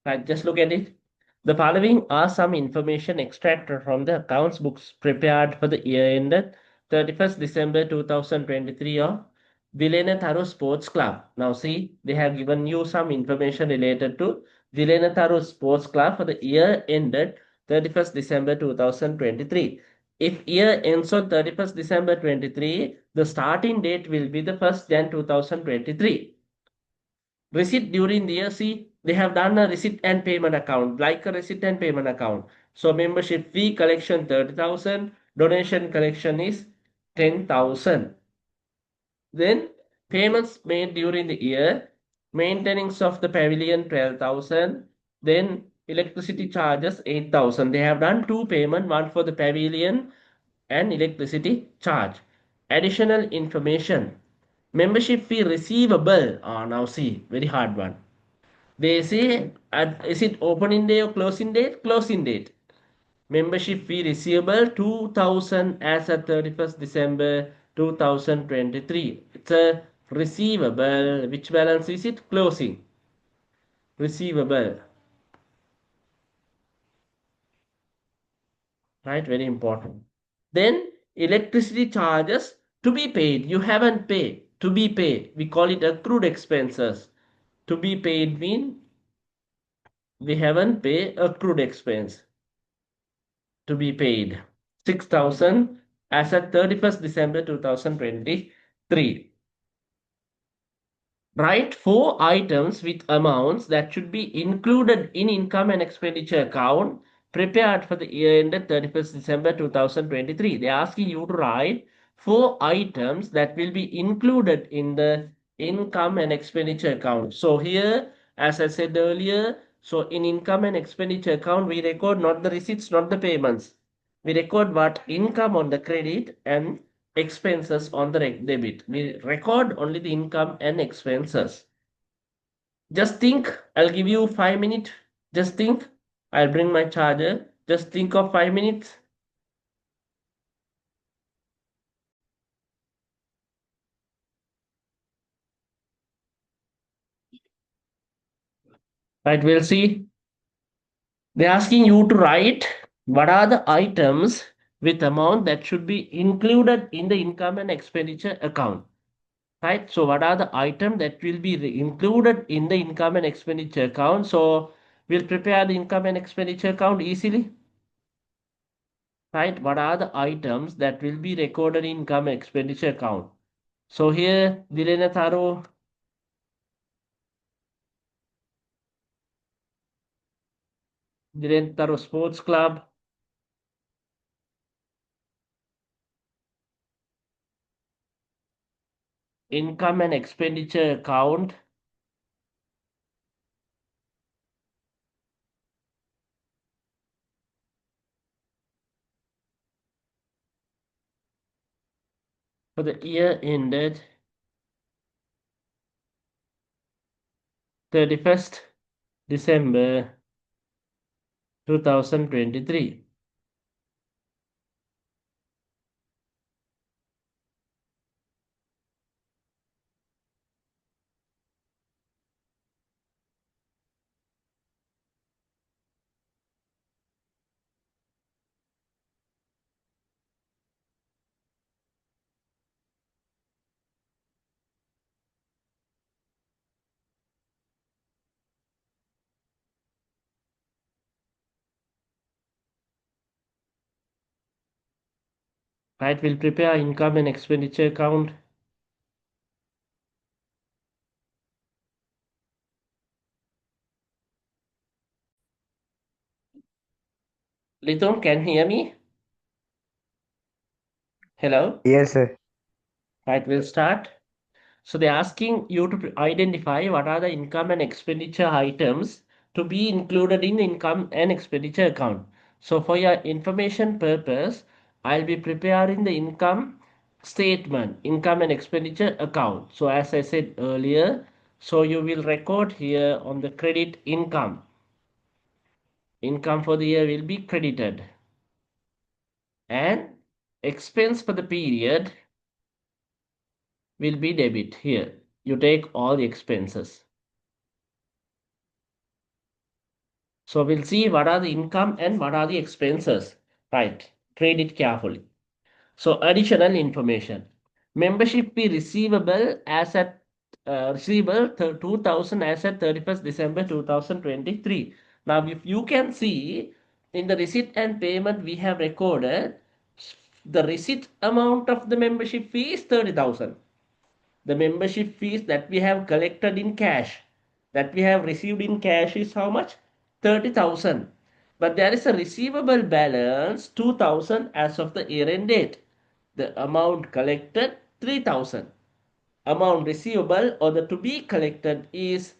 A: Right, just look at it. The following are some information extracted from the accounts books prepared for the year ended 31st December 2023 of Vilenatharu Sports Club. Now see, they have given you some information related to Vilenatharu Sports Club for the year ended 31st December 2023. If year ends on 31st December 23, the starting date will be the 1st Jan 2023. Receipt during the year, see, they have done a receipt and payment account, like a receipt and payment account. So membership fee collection 30,000, donation collection is 10,000. Then payments made during the year, maintenance of the pavilion 12,000, then electricity charges 8,000. They have done two payment, one for the pavilion and electricity charge. Additional information. Membership fee receivable. Now see, very hard one. They say, is it opening day or closing date? Closing date. Membership fee receivable 2000 as at 31st December 2023. It's a receivable. Which balance is it? Closing. Receivable. Right? Very important. Then electricity charges to be paid. You haven't paid. To be paid. We call it accrued expenses. To be paid mean we haven't paid accrued expense. To be paid 6,000 as at 31st December 2023. Write four items with amounts that should be included in income and expenditure account prepared for the year ended 31st December 2023. They're asking you to write four items that will be included in the income and expenditure account. So here, as I said earlier, so in income and expenditure account, we record not the receipts, not the payments. We record what income on the credit and expenses on the debit. We record only the income and expenses. Just think, I'll give you 5 minutes. Just think, I'll bring my charger. Just think of 5 minutes. Right, we'll see. They're asking you to write what are the items with amount that should be included in the income and expenditure account. Right, so what are the items that will be included in the income and expenditure account? So we'll prepare the income and expenditure account easily. Right, what are the items that will be recorded in income and expenditure account? So here, Dhirendra Tharo, Sports Club, income and expenditure account, for the year ended 31st December 2023. Right, we'll prepare income and expenditure account. Lithum, can you hear me? Hello?
C: Yes, sir.
A: Right, we'll start. So they're asking you to identify what are the income and expenditure items to be included in the income and expenditure account. So for your information purpose, I'll be preparing the income statement, income and expenditure account. So as I said earlier, so you will record here on the credit income. Income for the year will be credited and expense for the period will be debit here. You take all the expenses. So we'll see what are the income and what are the expenses. Right. Read it carefully. So additional information. Membership fee receivable as at receivable 2000 as at 31st December 2023. Now if you can see in the receipt and payment we have recorded the receipt amount of the membership fee is 30,000. The membership fees that we have collected in cash, that we have received in cash is how much? 30,000. But there is a receivable balance 2,000 as of the year end date. The amount collected 3,000. Amount receivable or the to be collected is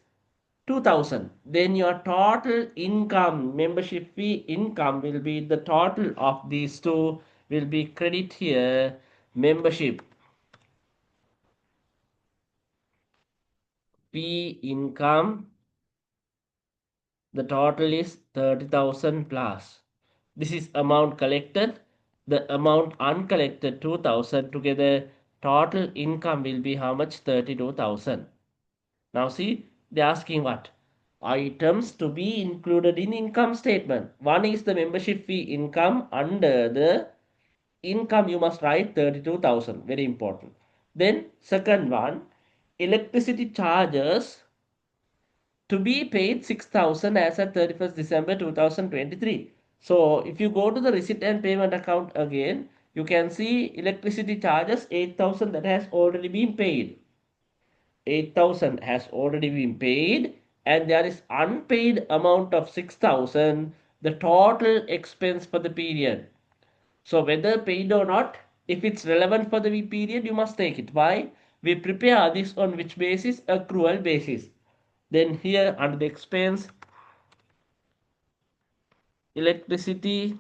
A: 2,000. Then your total income, membership fee income will be the total of these two will be credit here. Membership fee income, the total is 30,000 plus. This is amount collected. The amount uncollected 2,000 together. Total income will be how much? 32,000. Now see, they're asking what? Items to be included in income statement. One is the membership fee income. Under the income, you must write 32,000. Very important. Then second one, electricity charges to be paid 6,000 as at 31st December 2023. So if you go to the receipt and payment account again, you can see electricity charges 8,000 that has already been paid. 8,000 has already been paid and there is unpaid amount of 6,000, the total expense for the period. So whether paid or not, if it's relevant for the period, you must take it. Why? We prepare this on which basis? Accrual basis. Then here under the expense, electricity,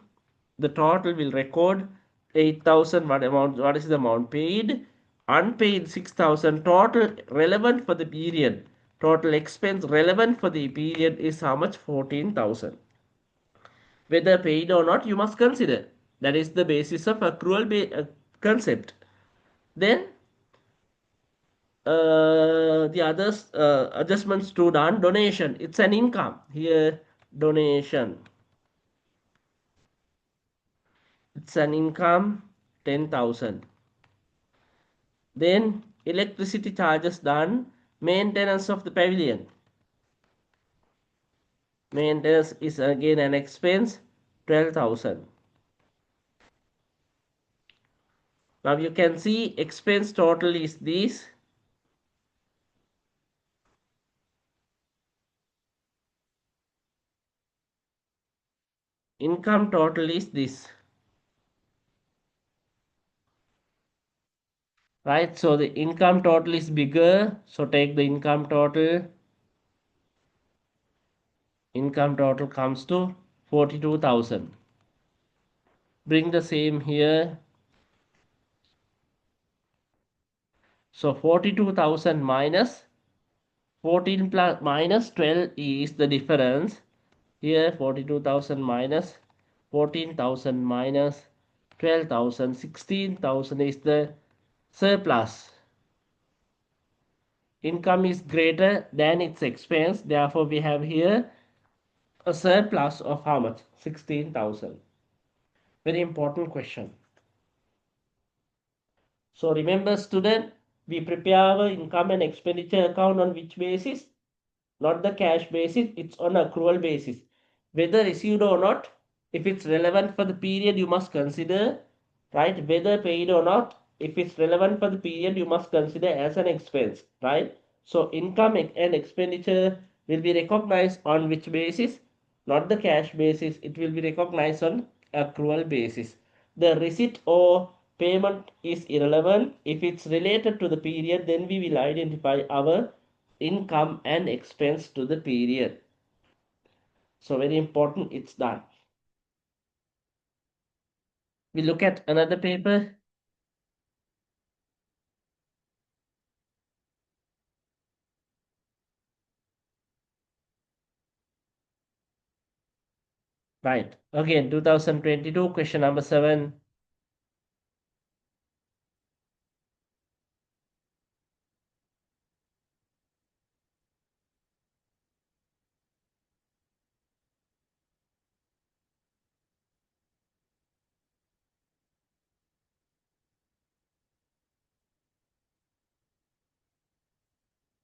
A: the total will record 8,000. What is the amount paid? Unpaid 6,000. Total relevant for the period. Total expense relevant for the period is how much? 14,000. Whether paid or not, you must consider. That is the basis of accrual concept. Then the others adjustments to done. Donation, it's an income here. Donation, it's an income, 10,000. Then electricity charges done. Maintenance of the pavilion, maintenance is again an expense, 12,000. Now you can see expense total is this. Income total is this. Right, so the income total is bigger, so take the income total. Income total comes to 42,000. Bring the same here. So 42,000 minus 14 plus minus 12 is the difference. Here 42,000 minus 14,000 minus 12,000, 16,000 is the surplus. Income is greater than its expense. Therefore, we have here a surplus of how much? 16,000. Very important question. So remember student, we prepare our income and expenditure account on which basis? Not the cash basis, it's on accrual basis. Whether received or not, if it's relevant for the period, you must consider, right? Whether paid or not, if it's relevant for the period, you must consider as an expense, right? So income and expenditure will be recognized on which basis? Not the cash basis, it will be recognized on accrual basis. The receipt or payment is irrelevant. If it's related to the period, then we will identify our income and expense to the period. So very important, it's done. We look at another paper. Right. Again, 2022, question number 7.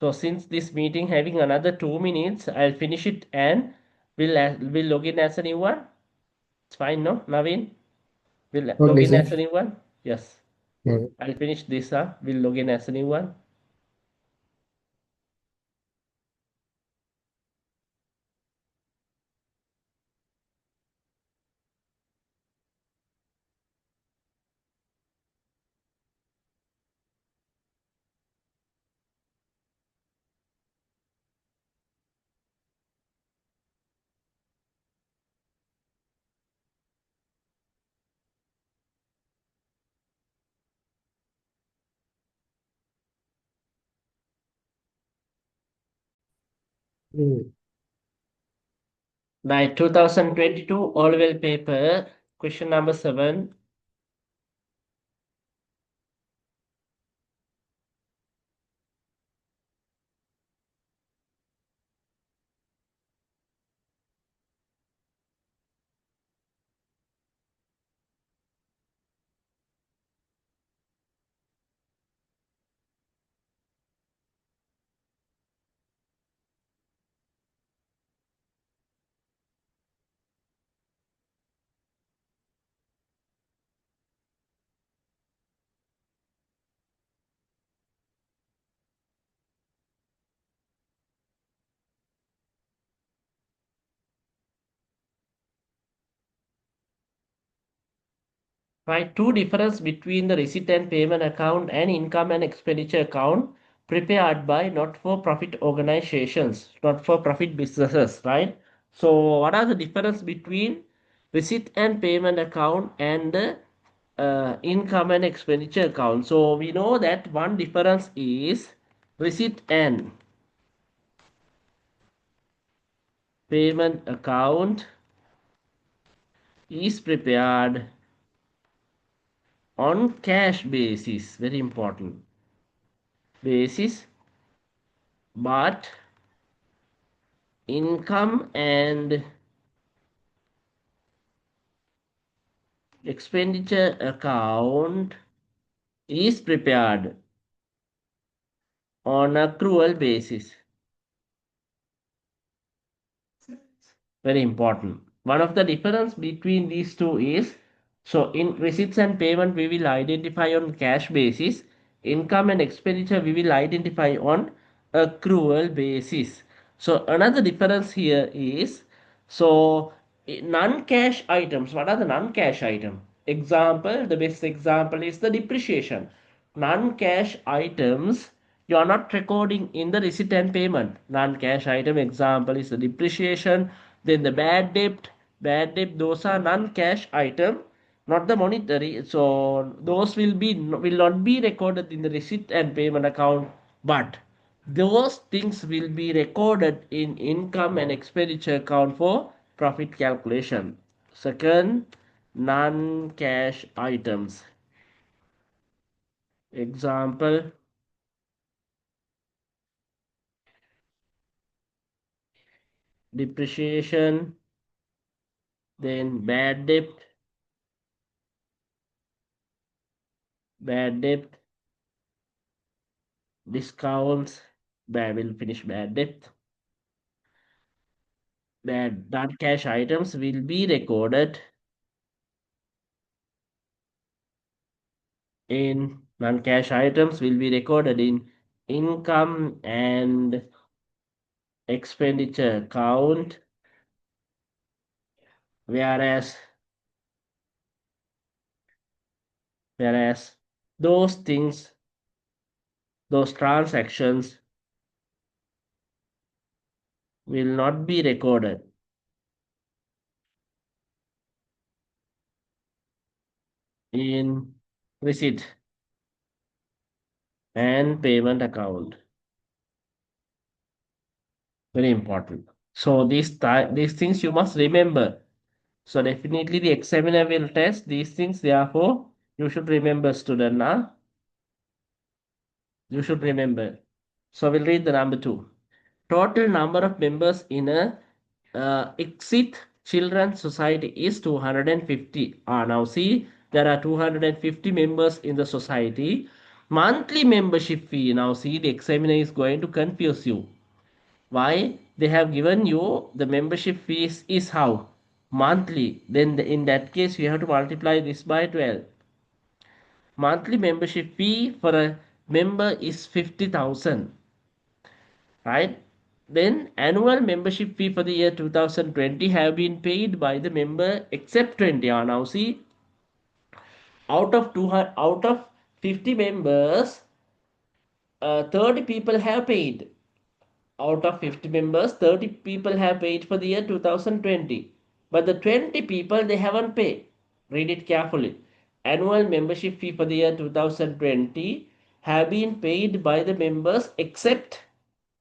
A: So since this meeting having another 2 minutes, I'll finish it and we'll log in as a new one. It's fine, no, Naveen? We'll log
B: Okay,
A: in
B: sir.
A: as a new one. Yes. I'll finish this. We'll log in as a new one. Mm. Right, 2022 Orwell paper, question number 7. Right, two difference between the receipt and payment account and income and expenditure account prepared by not-for-profit organizations, not-for-profit businesses, right? So what are the difference between receipt and payment account and the income and expenditure account? So we know that one difference is receipt and payment account is prepared on cash basis, very important basis, but income and expenditure account is prepared on accrual basis. Very important. One of the difference between these two is, so in receipts and payment we will identify on cash basis, income and expenditure we will identify on accrual basis. So another difference here is, so non-cash items, what are the non-cash item? Example, the best example is the depreciation. Non-cash items you are not recording in the receipt and payment. Non-cash item example is the depreciation, then the bad debt, those are non-cash item, not the monetary. So those will not be recorded in the receipt and payment account, but those things will be recorded in income and expenditure account for profit calculation. Second, non-cash items. Example, depreciation, then bad debt, discounts, will finish bad debt. Bad non-cash items will be recorded in income and expenditure account, whereas whereas those things, those transactions will not be recorded in receipt and payment account. Very important. So these things you must remember. So definitely the examiner will test these things. Therefore, you should remember, student. Now you should remember. So we'll read the number 2. Total number of members in a exit children's society is 250. Now see, there are 250 members in the society. Monthly membership fee. Now see, the examiner is going to confuse you. Why? They have given you the membership fees is how? Monthly. Then in that case, you have to multiply this by 12. Monthly membership fee for a member is 50,000. Right? Then annual membership fee for the year 2020 have been paid by the member except 20. Now see, out of 50 members, 30 people have paid. Out of 50 members, 30 people have paid for the year 2020. But the 20 people, they haven't paid. Read it carefully. Annual membership fee for the year 2020 have been paid by the members except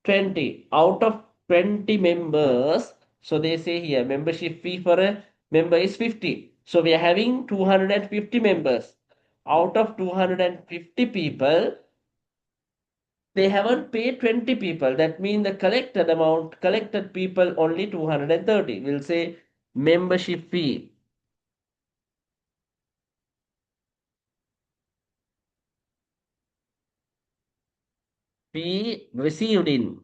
A: 20 out of 20 members. So they say here membership fee for a member is 50. So we are having 250 members. Out of 250 people, they haven't paid 20 people. That means the collected people only 230. We'll say membership fee received in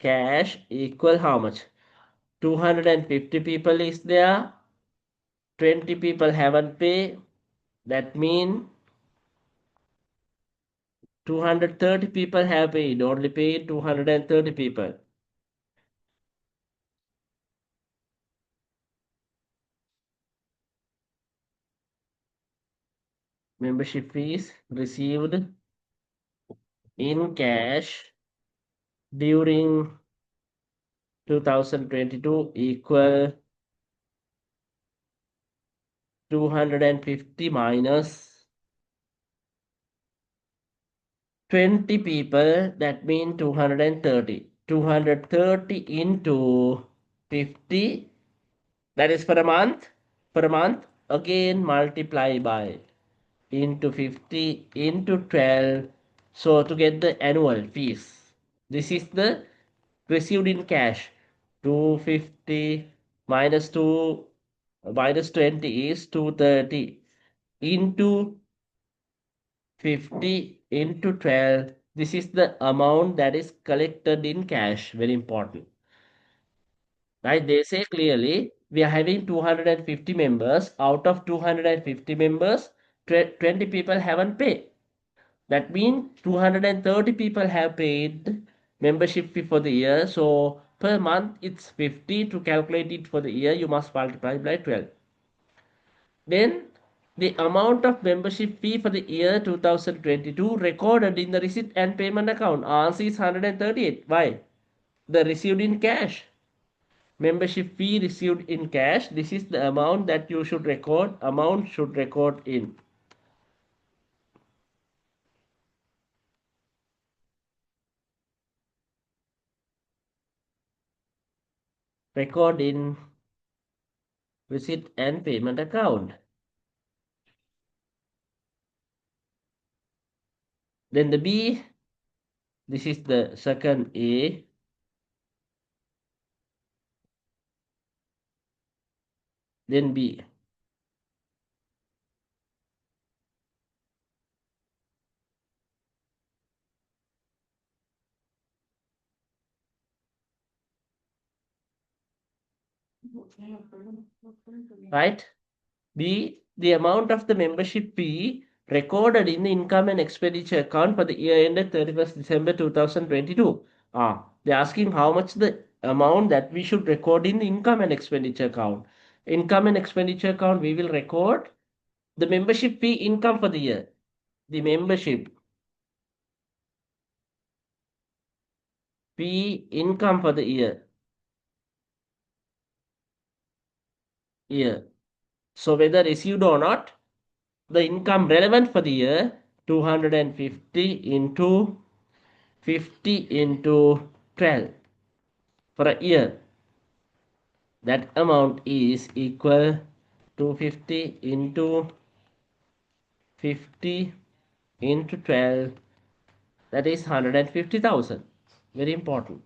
A: cash equal how much? 250 people is there, 20 people haven't paid. That means 230 people have paid, only paid 230 people. Membership fees received in cash during 2022 equal 250 minus 20 people, that means 230. 230 into 50, that is for a month. For a month, again multiply by into 50 into 12. So to get the annual fees, this is the received in cash. 250 minus 2 minus 20 is 230 into 50 into 12. This is the amount that is collected in cash. Very important. Right? They say clearly we are having 250 members. Out of 250 members, 20 people haven't paid. That means 230 people have paid membership fee for the year. So per month it's 50. To calculate it for the year, you must multiply by 12. Then the amount of membership fee for the year 2022 recorded in the receipt and payment account. Answer is 138. Why? The received in cash. Membership fee received in cash. This is the amount that you should record. Amount should record in. Record in receipt and payment account. Then the B, this is the second A. Then B. Right? B, the amount of the membership fee recorded in the income and expenditure account for the year ended 31st December 2022. They're asking how much the amount that we should record in the income and expenditure account. Income and expenditure account, we will record the membership fee income for the year. The membership fee income for the year. So whether received or not, the income relevant for the year 250 into 50 into 12 for a year. That amount is equal to 50 into 50 into 12. That is 150,000. Very important.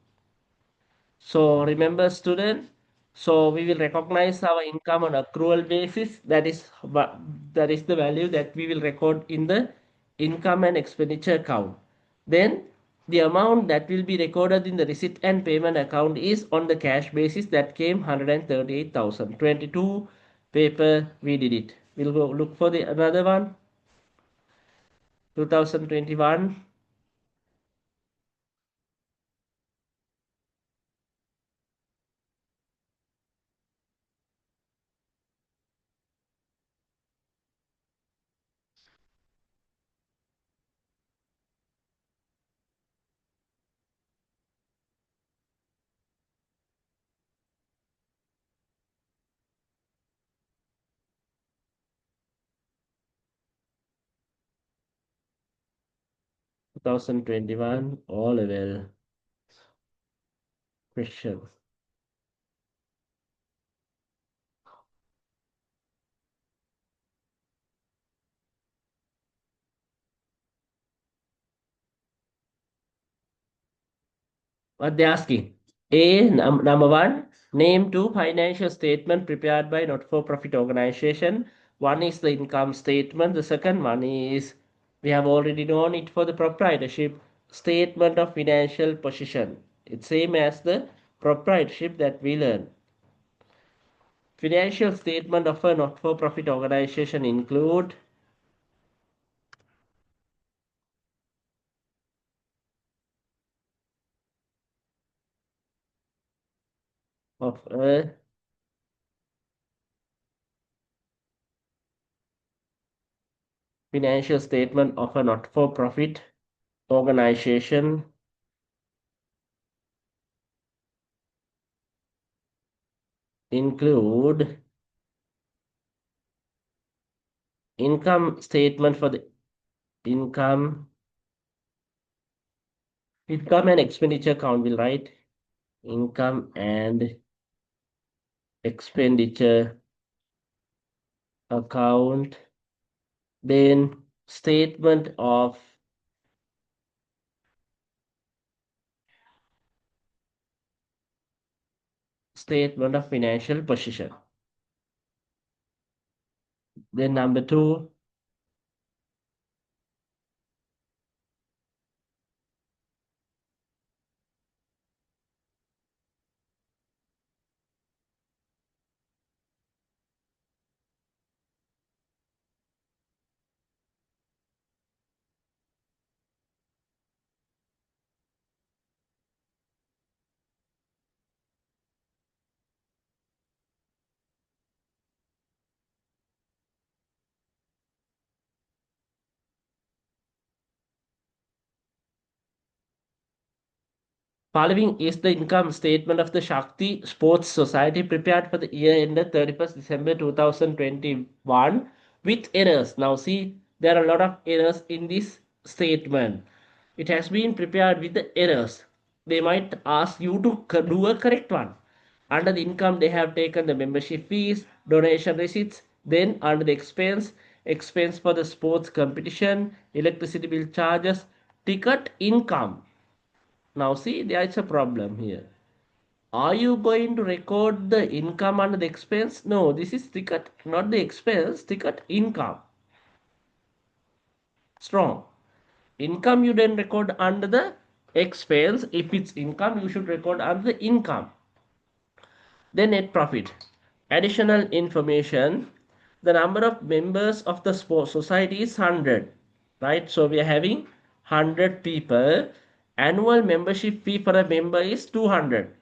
A: So remember student, so we will recognize our income on accrual basis. That is the value that we will record in the income and expenditure account. Then the amount that will be recorded in the receipt and payment account is on the cash basis that came 138,000. 22 paper we did it. We'll go look for the another one. 2021. 2021 all level. Question. What they asking? Number one, name two financial statement prepared by not-for-profit organization. One is the income statement. The second one is, we have already known it for the proprietorship, statement of financial position. It's same as the proprietorship that we learned. Financial statement of a not-for-profit organization include of a financial statement of a not-for-profit organization include income statement for the income and expenditure account. Will write income and expenditure account, then statement of financial position. Then number two, following is the income statement of the Shakti Sports Society prepared for the year ended 31st December 2021 with errors. Now see, there are a lot of errors in this statement. It has been prepared with the errors. They might ask you to do a correct one. Under the income, they have taken the membership fees, donation receipts. Then under the expense for the sports competition, electricity bill charges, ticket income. Now see, there is a problem here. Are you going to record the income under the expense? No, this is ticket, not the expense, ticket income. Strong. Income you then record under the expense. If it's income, you should record under the income. Then net profit. Additional information. The number of members of the sports society is 100. Right? So we are having 100 people. Annual membership fee for a member is 200.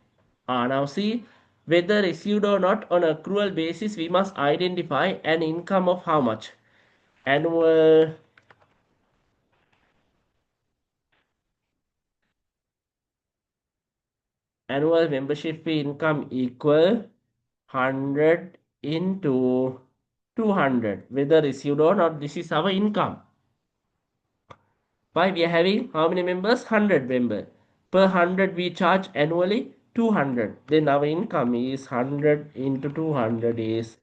A: Now see, whether received or not on accrual basis, we must identify an income of how much? Annual membership fee income equal 100 into 200. Whether received or not, this is our income. Why we are having how many members? 100 members. Per 100 we charge annually 200. Then our income is 100 into 200 is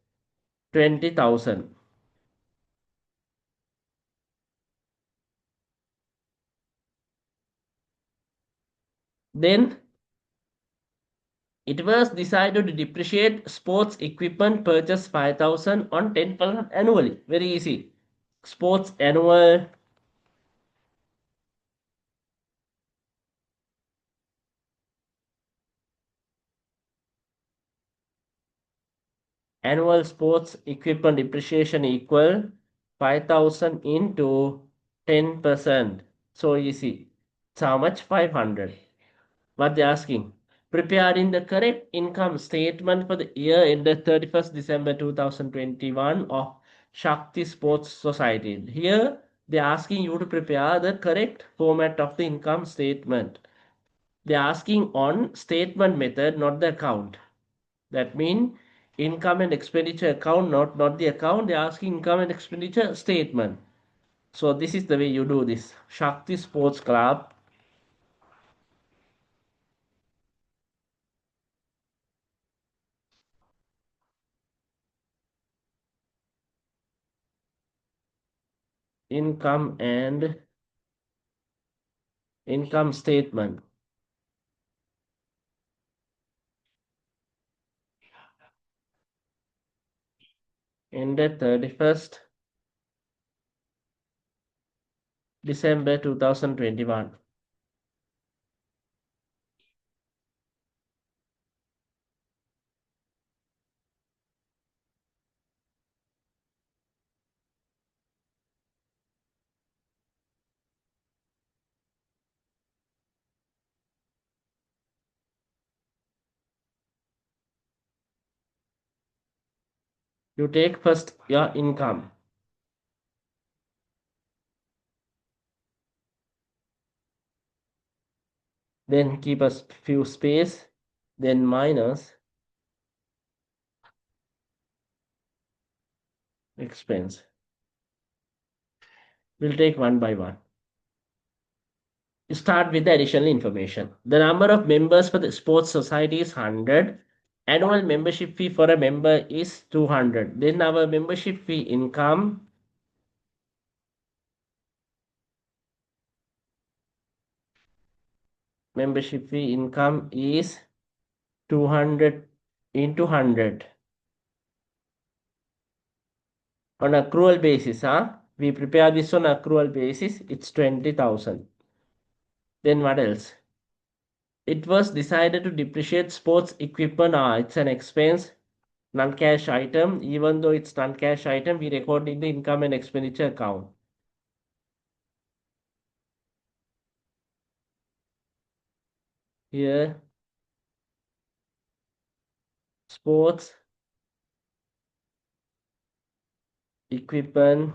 A: 20,000. Then it was decided to depreciate sports equipment purchase 5,000 on 10% annually. Very easy. Sports annual sports equipment depreciation equal 5,000 into 10%. So easy. It's how much? 500. What they're asking? Preparing the correct income statement for the year ended 31st December 2021 of Shakti Sports Society. Here, they're asking you to prepare the correct format of the income statement. They're asking on statement method, not the account. That means income and expenditure account, not the account. They're asking income and expenditure statement. So this is the way you do this. Shakti Sports Club income and income statement ended 31st December 2021. You take first your income. Then keep a few space, then minus expense. We'll take one by one. Start with the additional information. The number of members for the sports society is 100. Annual membership fee for a member is 200. Then our membership fee income is 200 into 100 on accrual basis. We prepare this on accrual basis. It's 20,000. Then what else? It was decided to depreciate sports equipment. It's an expense, non-cash item. Even though it's non-cash item, we record in the income and expenditure account. Here, sports equipment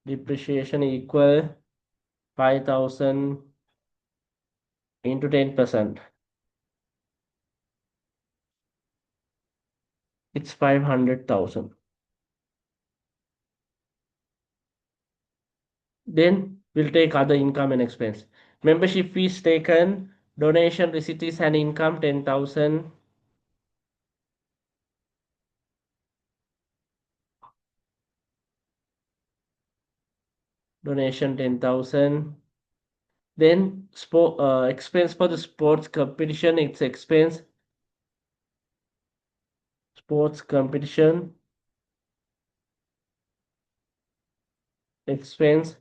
A: depreciation equal 5,000 into 10%. It's 500,000. Then we'll take other income and expense. Membership fees taken, donation receipts and income 10,000. Donation 10,000. Then expense for the sports competition, it's expense. Sports competition expense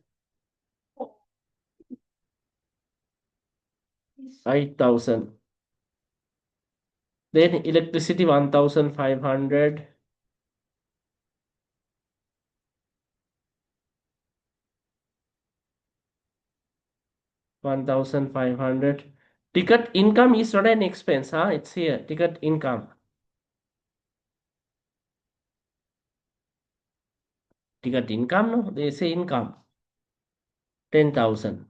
A: 8,000. Then electricity 1,500. 1,500. Ticket income is not an expense, it's here. Ticket income. Ticket income, no? They say income. 10,000.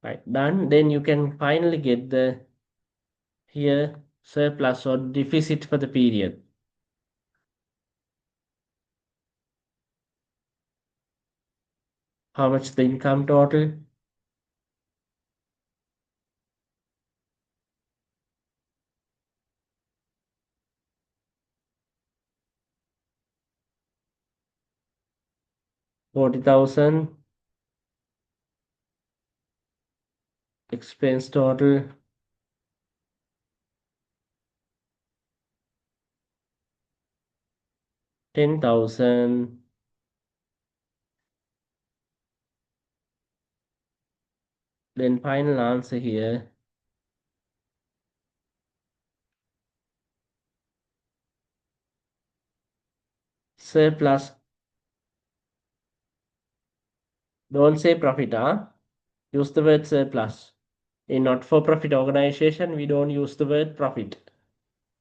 A: Right, done. Then you can finally get the here surplus or deficit for the period. How much the income total? 40,000. Expense total 10,000. Then final answer here. Surplus. Don't say profit, Use the word surplus. In not-for-profit organization, we don't use the word profit.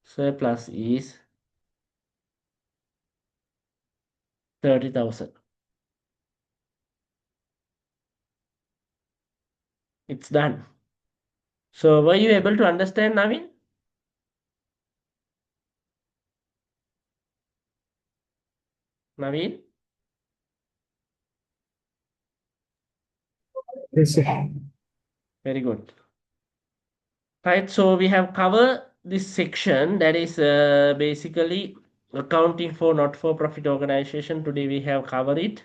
A: Surplus is 30,000. It's done. So were you able to understand, Navin? Navin?
C: Yes, sir.
A: Very good. Right, so we have covered this section that is basically accounting for not-for-profit organization. Today we have covered it.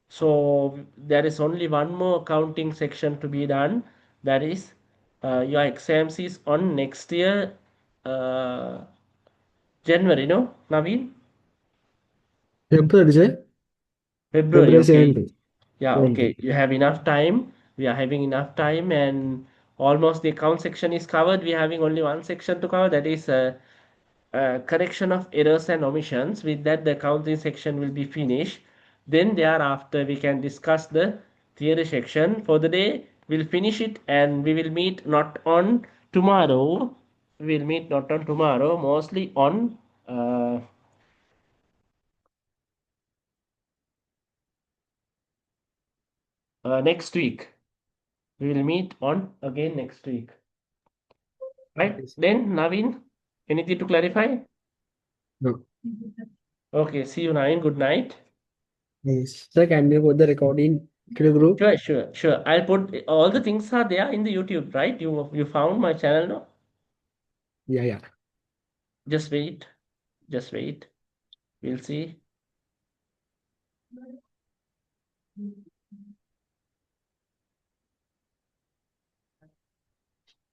A: So there is only one more accounting section to be done. That is your exams is on next year, uh, January, no, Naveen?
B: February, sir.
A: February,
B: February
A: okay.
B: 17th.
A: Yeah, okay. You have enough time. We are having enough time, and almost the account section is covered. We are having only one section to cover, that is correction of errors and omissions. With that, the accounting section will be finished. Then thereafter, we can discuss the theory section. For the day, we'll finish it, and we will meet not on tomorrow. We'll meet not on tomorrow, mostly on next week. We will meet on again next week. Right?
B: Yes.
A: Then, Naveen, anything to clarify?
B: No.
A: Okay, see you, Naveen. Good night.
B: Yes. Sir, can you put the recording to the group?
A: Sure, sure, sure. I'll put all the things are there in the YouTube, right? You found my channel now?
B: Yeah, yeah.
A: Just wait. Just wait. We'll see.